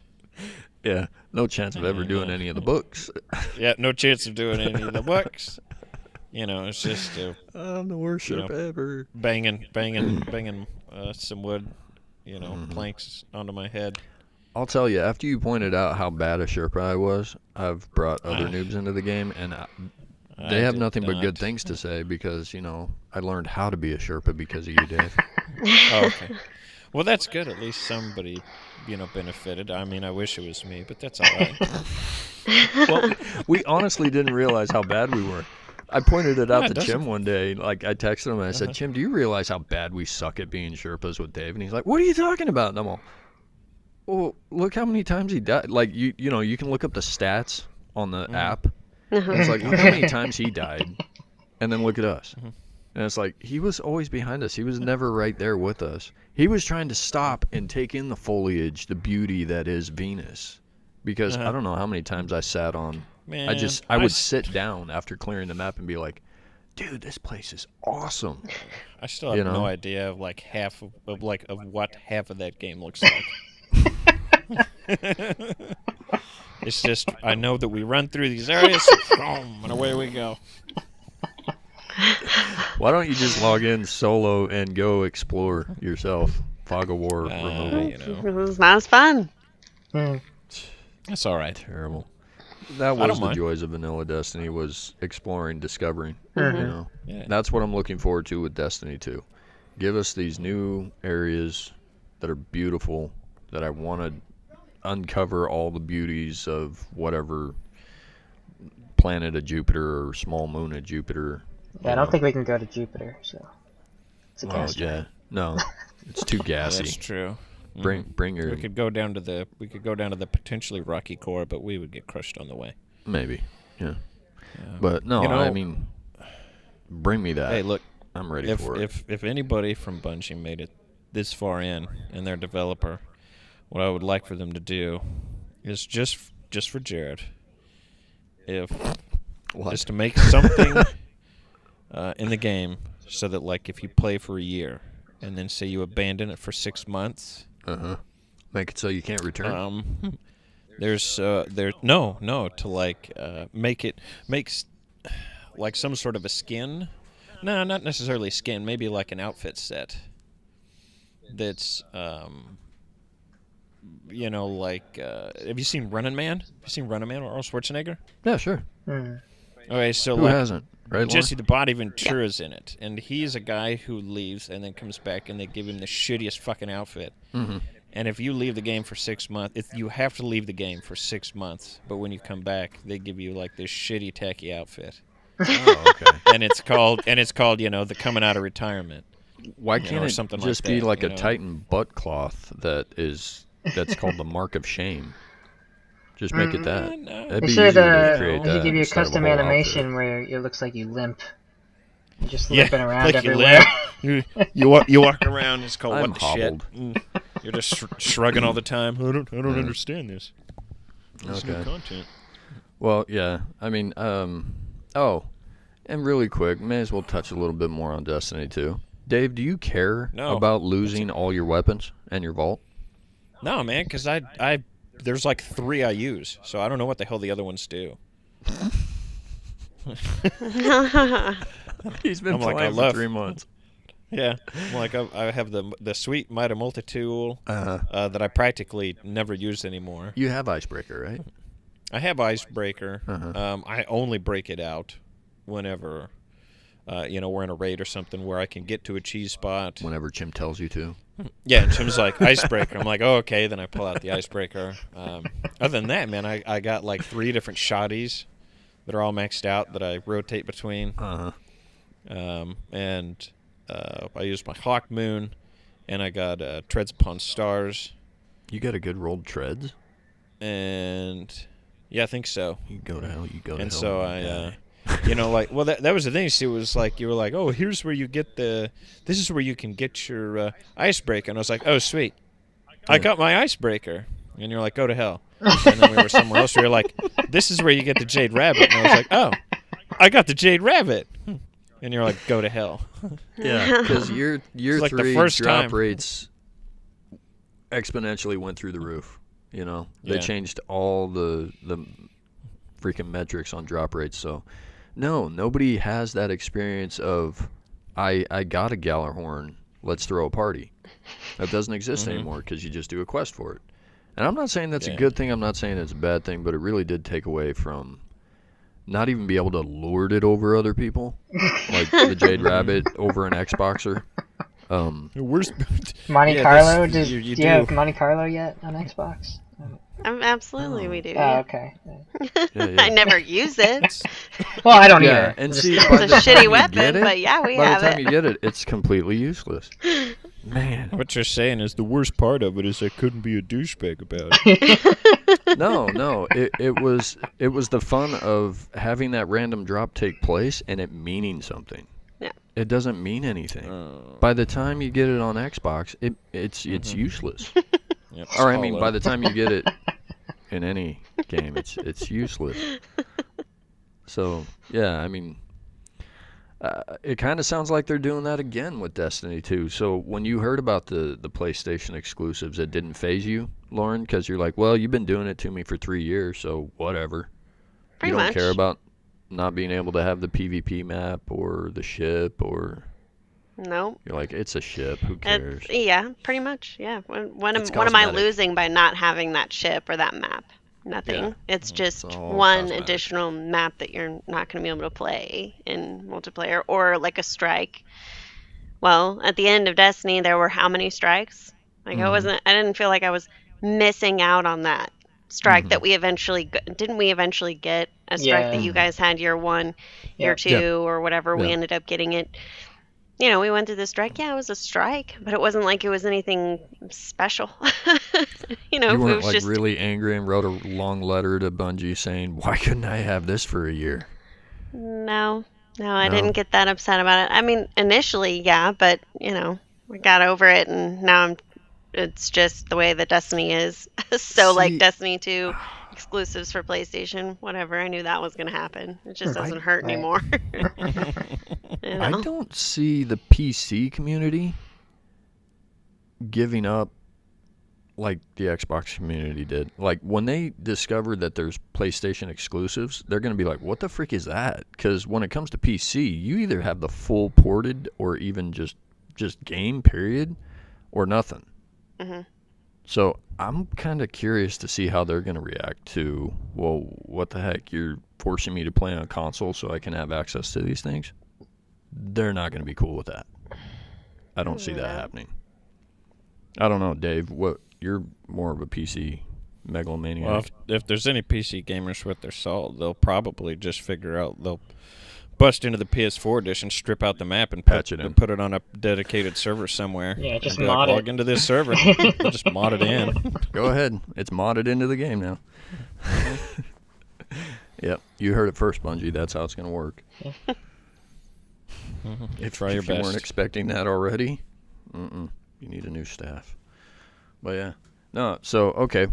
Yeah, no chance of ever doing any of the books. Yeah, no chance of doing any of the books. You know, it's just I'm the worst You know, ship ever. banging some wood, planks onto my head. I'll tell you, after you pointed out how bad a Sherpa I was, I've brought other noobs into the game, and they I have did nothing but good not. things to say because, I learned how to be a Sherpa because of you, Dave. Oh, okay. Well, that's good. At least somebody, benefited. I mean, I wish it was me, but that's all right. Well, we honestly didn't realize how bad we were. I pointed it out Yeah, it to doesn't- Chim one day. Like, I texted him and I said, Chim, do you realize how bad we suck at being Sherpas with Dave? And he's like, what are you talking about? And I'm all, well, look how many times he died. Like, you can look up the stats on the app. And it's like, look how many times he died. And then look at us. And it's like, he was always behind us. He was never right there with us. He was trying to stop and take in the foliage, the beauty that is Venus. Because I don't know how many times I sat on... Man, I would sit down after clearing the map and be like, dude, this place is awesome. I still have no idea of like half of what half of that game looks like. It's just I know that we run through these areas, boom, and away we go. Why don't you just log in solo and go explore yourself? Fog of War removal. It was not as fun. That's all right. Terrible. That don't was the mind. joys of Vanilla Destiny, was exploring, discovering. Yeah. That's what I'm looking forward to with Destiny 2. Give us these new areas that are beautiful, that I want to uncover all the beauties of whatever planet of Jupiter or small moon of Jupiter. Yeah, I don't think we can go to Jupiter, so it's a Oh, gas yeah. No, it's too gassy. That's true. Bring your We could go down to the potentially rocky core, but we would get crushed on the way. maybe, yeah. But no, I mean, bring me that. Hey, look, I'm ready for it. if anybody from Bungie made it this far in and they're a developer, what I would like for them to do is just for Jared, is to make something in the game so that like if you play for a year and then say you abandon it for 6 months. Make it so you can't return. There's to like make like some sort of a skin No, not necessarily skin. Maybe like an outfit set. That's like have you seen Running Man? Have you seen Running Man with Arnold Schwarzenegger? Yeah, sure. Okay, so Who like hasn't? Right, Jesse the Body Ventura's in it, and he's a guy who leaves and then comes back, and they give him the shittiest fucking outfit. Mm-hmm. And if you leave the game for 6 months, you have to leave the game for 6 months. But when you come back, they give you like this shitty tacky outfit, Oh, okay. and it's called the coming out of retirement. Why know, can't or it something just like be that, like you a know? Titan butt cloth that's called the mark of shame? Just make it that. No. That'd They be should easier to create they should that give you a instead of custom whole animation outfit. where it looks like you limp. You're just Yeah, limping around like everywhere. you walk around. It's called I'm what the shit. hobbled. You're just shrugging all the time. I don't understand this. This new Okay. content. Well, yeah. I mean, oh, and really quick, may as well touch a little bit more on Destiny 2. Dave, do you care No. about losing all your weapons and your vault? No, man, because I there's like 3 I use, so I don't know what the hell the other ones do. He's been I'm like, playing I for love- 3 months. Yeah, like I have the sweet Mighty Multi-Tool Uh-huh. that I practically never use anymore. You have Icebreaker, right? I have Icebreaker. Uh-huh. I only break it out whenever, we're in a raid or something where I can get to a cheese spot. Whenever Chim tells you to. Yeah, and Tim's like, Icebreaker. I'm like, oh, okay. Then I pull out the Icebreaker. Other than that, man, I got like 3 different shotties that are all maxed out that I rotate between. Uh-huh. And I use my Hawk Moon, and I got Treads Upon Stars. You got a good rolled treads? And yeah, I think so. You go to hell, you go to And hell. so you I, die. like, well, that was the thing. See, it was like you were like, oh, here's where you get this is where you can get your Icebreaker. And I was like, oh, sweet, I got my Icebreaker. And you're like, go to hell. And then we were somewhere else. Where you're like, this is where you get the Jade Rabbit. And I was like, oh, I got the Jade Rabbit. And you're like, go to hell. Yeah, because year It's like the 3 first drop time. rates exponentially went through the roof. You know, they Yeah. changed all the freaking metrics on drop rates. So, no, nobody has that experience of I got a Gallarhorn. Let's throw a party. That doesn't exist anymore because you just do a quest for it. And I'm not saying that's a Yeah. good thing. I'm not saying it's a bad thing, but it really did take away from not even be able to lord it over other people, like the Jade Rabbit over an Xboxer. Where's Monte Yeah, Carlo? this- Do you you do. have Monte Carlo yet on Xbox? Absolutely, we do. Oh, okay. Yeah. I never use it. Well, I don't Yeah, either. and Just- see, It's by a the time shitty you weapon, get it, but yeah, we by have the time it. you get it, it's completely useless. Man, What you're saying is the worst part of it is I couldn't be a douchebag about it. no, it was the fun of having that random drop take place and it meaning something. Yeah. It doesn't mean anything. By the time you get it on Xbox, it's useless. Yep, Or I it's mean, hollow. by the time you get it in any game, it's useless. So yeah, I mean, it kind of sounds like they're doing that again with Destiny 2. So when you heard about the PlayStation exclusives, it didn't faze you, Lauren, because you're like, well, you've been doing it to me for 3 years, so whatever. Pretty you don't much. care about not being able to have the PvP map or the ship, or No. you're like, it's a ship, who cares? Yeah, pretty much. Yeah. When It's am I cosmetic. losing by not having that ship or that map? Nothing. Yeah. It's just all one cosmetic. additional map that you're not going to be able to play in multiplayer or like a strike. Well, at the end of Destiny, there were how many strikes? Like Mm-hmm. I didn't feel like I was missing out on that strike that we eventually didn't we eventually get a strike Yeah. that you guys had year 1, year Yeah. 2 Yeah. or whatever we Yeah. ended up getting it. You know, we went through the strike. Yeah, it was a strike, but it wasn't like it was anything special. You know, You it weren't was like just really angry and wrote a long letter to Bungie saying, why couldn't I have this for a year? no, I No? didn't get that upset about it. I mean, initially, yeah, but you know, we got over it, and now it's just the way that Destiny is. So, like See- Destiny 2 exclusives for PlayStation, whatever. I knew that was going to happen. It just doesn't hurt Right. anymore. You know? I don't see the PC community giving up like the Xbox community did. Like, when they discover that there's PlayStation exclusives, they're going to be like, what the freak is that? Because when it comes to PC, you either have the full ported or even just game, period, or nothing. Mm-hmm. So I'm kind of curious to see how they're going to react to, well, what the heck? You're forcing me to play on console so I can have access to these things? They're not going to be cool with that. I don't see that happening. I don't know, Dave. You're more of a PC megalomaniac. Well, if there's any PC gamers with their salt, they'll probably just figure out, they'll bust into the PS4 edition, strip out the map, and Patch it in. put it on a dedicated server somewhere. Yeah, just and be mod like, it. log into this server. They'll just mod it in. Go ahead. It's modded into the game now. Yep. You heard it first, Bungie. That's how it's going to work. Try your If you best. weren't expecting that already, you need a new staff. But yeah. No, so, okay.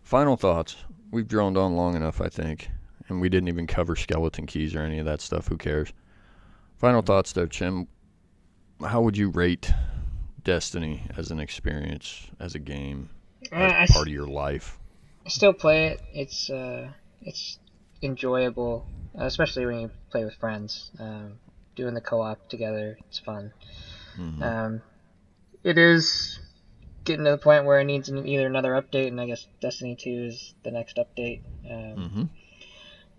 Final thoughts. We've droned on long enough, I think. And we didn't even cover skeleton keys or any of that stuff. Who cares? Final thoughts there, Chim. How would you rate Destiny as an experience, as a game, as part of your life? I still play it. It's enjoyable, especially when you play with friends. Doing the co-op together, it's fun. Mm-hmm. It is getting to the point where it needs either another update, and I guess Destiny 2 is the next update.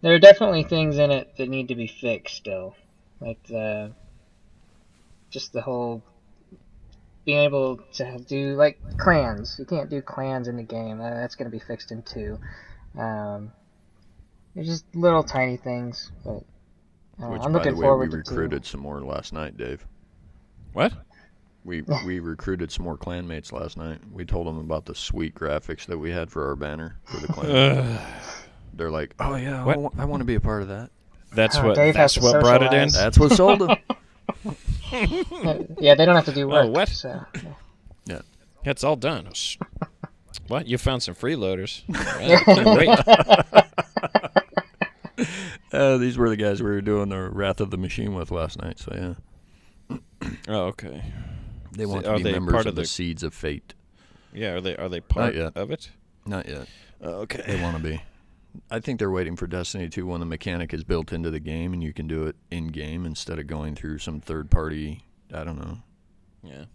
There are definitely things in it that need to be fixed still, like just the whole being able to do like clans. You can't do clans in the game. That's going to be fixed in 2. There's just little tiny things, but Which, I'm by looking the way, forward we to 2. recruited some more last night, Dave. What? We recruited some more clanmates last night. We told them about the sweet graphics that we had for our banner for the clan. They're like, oh yeah, I want to be a part of that. That's Dave has to brought it in. socialize. That's what sold them. Yeah, they don't have to do work. what? So, Yeah. Yeah, it's all done. What? You found some freeloaders. I can't wait. These were the guys we were doing the Wrath of the Machine with last night. So yeah, Oh, okay. they want Are to be they members part of of the the- Seeds of Fate. Yeah, are they part yet. of it? Not yet. Okay. They want to be. I think they're waiting for Destiny 2 when the mechanic is built into the game and you can do it in-game instead of going through some third-party, I don't know, Yeah.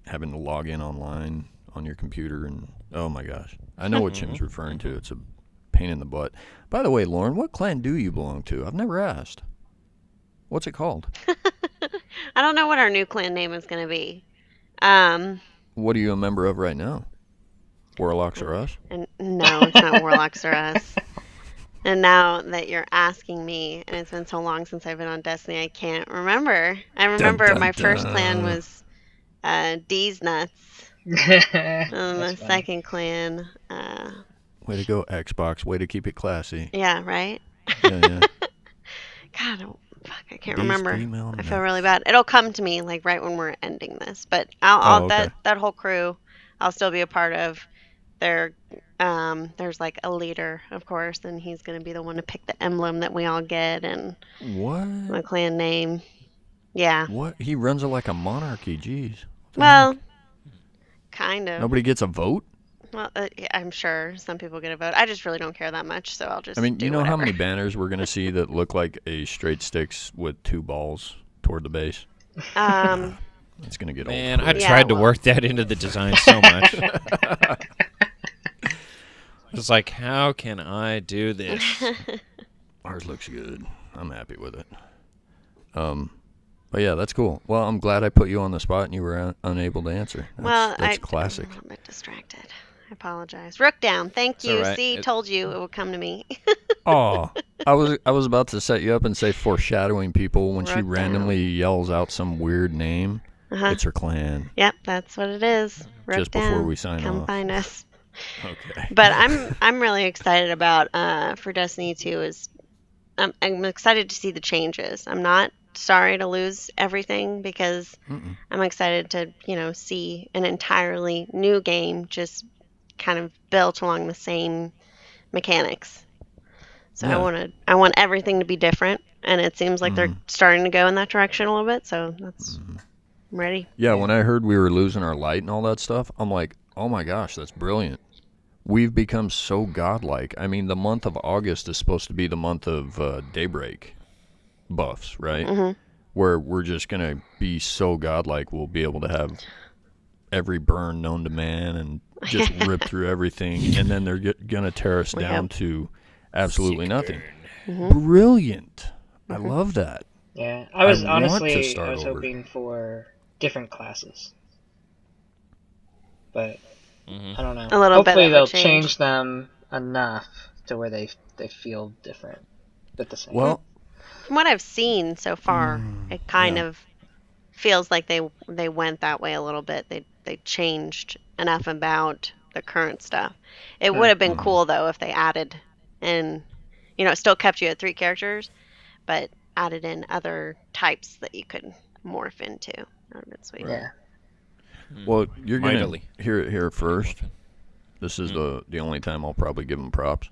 having to log in online on your computer. And oh my gosh. I know what Chim's referring to. It's a pain in the butt. By the way, Lauren, what clan do you belong to? I've never asked. What's it called? I don't know what our new clan name is going to be. What are you a member of right now? Warlocks or us? And no, it's not Warlocks or us. And now that you're asking me, and it's been so long since I've been on Destiny, I can't remember. I remember dun, my first dun. clan was D's Nuts, and the That's fine. second clan, Way to go, Xbox. Way to keep it classy. yeah, right? Yeah. God, fuck, I can't These remember. female I feel nuts. really bad. It'll come to me like right when we're ending this, but I'll okay. that whole crew, I'll still be a part of. There's like a leader, of course, and he's gonna be the one to pick the emblem that we all get and What? the clan name. Yeah. What? He runs it like a monarchy. Jeez. What the Well, heck? kind of. Nobody gets a vote? Well, yeah, I'm sure some people get a vote. I just really don't care that much, so I'll just. I mean, do you know whatever. how many banners we're going to see that look like a straight sticks with 2 balls toward the base? It's going to get Man, old. I quick. Yeah, tried to well. work that into the design so much. It's like, how can I do this? Ours looks good. I'm happy with it. But yeah, that's cool. Well, I'm glad I put you on the spot and you were unable to answer. That's classic. I'm a bit distracted. I apologize. Rook down. Thank you. all right. See, told you it would come to me. Oh, I was about to set you up and say foreshadowing people when she Rook down. randomly yells out some weird name. Uh-huh. It's her clan. Yep, that's what it is. Rook Just before down. we sign Come off. find us. Okay. But I'm really excited about for Destiny 2 is I'm excited to see the changes. I'm not sorry to lose everything because I'm excited to see an entirely new game just kind of built along the same mechanics. So Yeah. I want everything to be different, and it seems like they're starting to go in that direction a little bit. So I'm ready. Yeah, when I heard we were losing our light and all that stuff, I'm like, Oh my gosh, that's brilliant. We've become so godlike. I mean, the month of August is supposed to be the month of daybreak buffs, right? Mm-hmm. Where we're just going to be so godlike, we'll be able to have every burn known to man and just rip through everything, and then they're going to tear us down to absolutely nothing. Brilliant. I love that. Yeah, I was want to honestly start I was over. hoping for different classes, but I don't know. A little bit Hopefully of a they'll change. change them enough to where they feel different, but the same. Well, From what I've seen so far, it kind yeah. of feels like they went that way a little bit. They changed enough about the current stuff. It would have been cool though if they added and it still kept you at 3 characters, but added in other types that you could morph into. That would have been sweet. Yeah. Well, you're going to Mightily. hear it here first. This is the only time I'll probably give them props.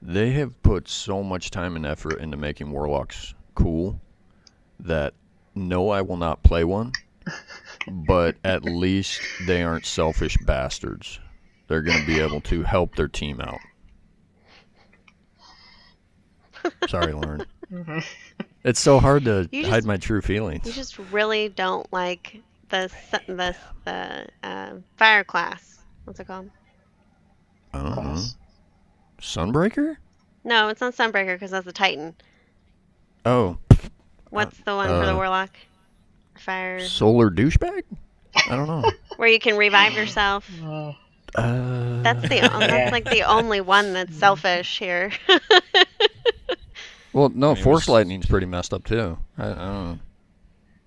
They have put so much time and effort into making Warlocks cool that no, I will not play one, but at least they aren't selfish bastards. They're going to be able to help their team out. Sorry, Lauren. It's so hard to hide my true feelings. You just really don't like the fire class. What's it called? I don't know. Class. Sunbreaker? No, it's not Sunbreaker because that's a Titan. Oh, What's the one for the Warlock? Fire. solar douchebag? I don't know. Where you can revive yourself. That's like the only one that's selfish here. Well, no, Force Lightning's pretty messed up too. I don't know.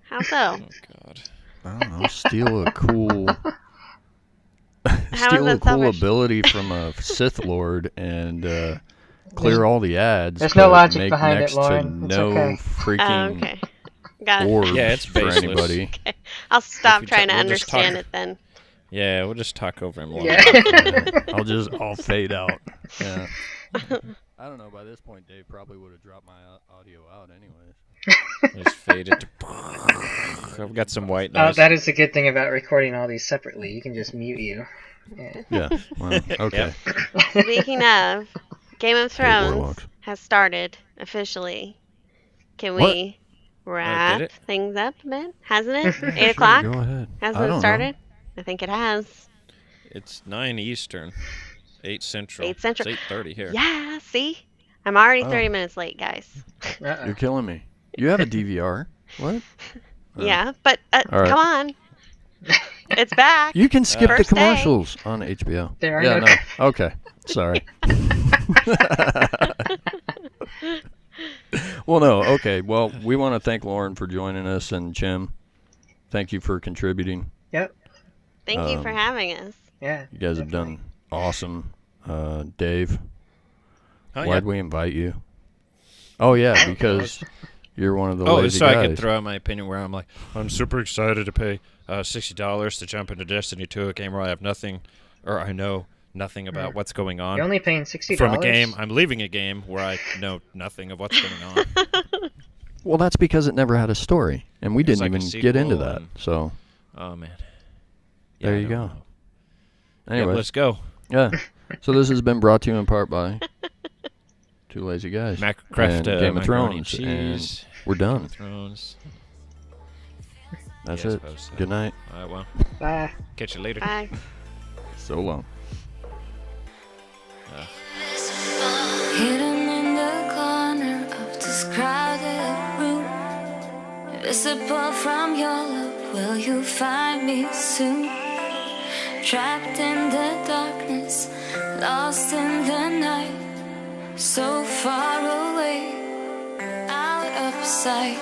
How so? Oh God. I don't know. Steal a cool, How steal is a that cool selfish? ability from a Sith Lord and clear all the ads. There's no but logic make behind it, next Lauren. To It's no okay. freaking Okay. Got it. orbs Yeah, it's for baseless. anybody. Okay. I'll stop you trying to we'll just understand talk- it then. Yeah, we'll just talk over him. Lauren. Yeah. I'll fade out. Yeah. I don't know. By this point, Dave probably would have dropped my audio out anyways. Just fade it. I've got some white noise. That is the good thing about recording all these separately. You can just mute you. Yeah. Yeah. Well, okay. Speaking of, Game of Thrones Warlocks. has started officially. Can What? we wrap it? things up a bit? Hasn't it? 8 o'clock? Go ahead. Hasn't I it don't started? know. I think it has. It's 9 Eastern, 8 Central. 8 Central. It's 8:30 here. Yeah, see? I'm already Oh. 30 minutes late, guys. Uh-oh. You're killing me. You have a DVR. What? Yeah, but All right. come on. It's back. You can skip the First day. commercials on HBO. There are yeah, no no. Okay. Sorry. Well, no. Okay. Well, we want to thank Lauren for joining us, and Chim, thank you for contributing. Yep. Thank you for having us. Yeah. You guys have done awesome. Dave, Oh, why'd we invite you? Oh, yeah, because you're one of the Oh, lazy so guys. I could throw out my opinion where I'm like, I'm super excited to pay $60 to jump into Destiny 2, a game where I have nothing, or I know nothing about what's going on. You're only paying $60 From a game, I'm leaving a game where I know nothing of what's going on. Well, that's because it never had a story, and we It's didn't like a even get into sequel that. and- So Oh, man. there I you don't go. know. Anyway, Yeah, let's go. yeah. So this has been brought to you in part by Two Lazy Guys Macrocraft, and Game of macaroni Thrones, cheese. and we're done. Thrones. That's Yeah, I it. suppose so. Good night. All right, well, Bye. catch you later. Bye. So long. Hidden in the corner of this crowded room, invisible from your look, will you find me soon? Trapped in the darkness, lost in the night, so far away, out of sight.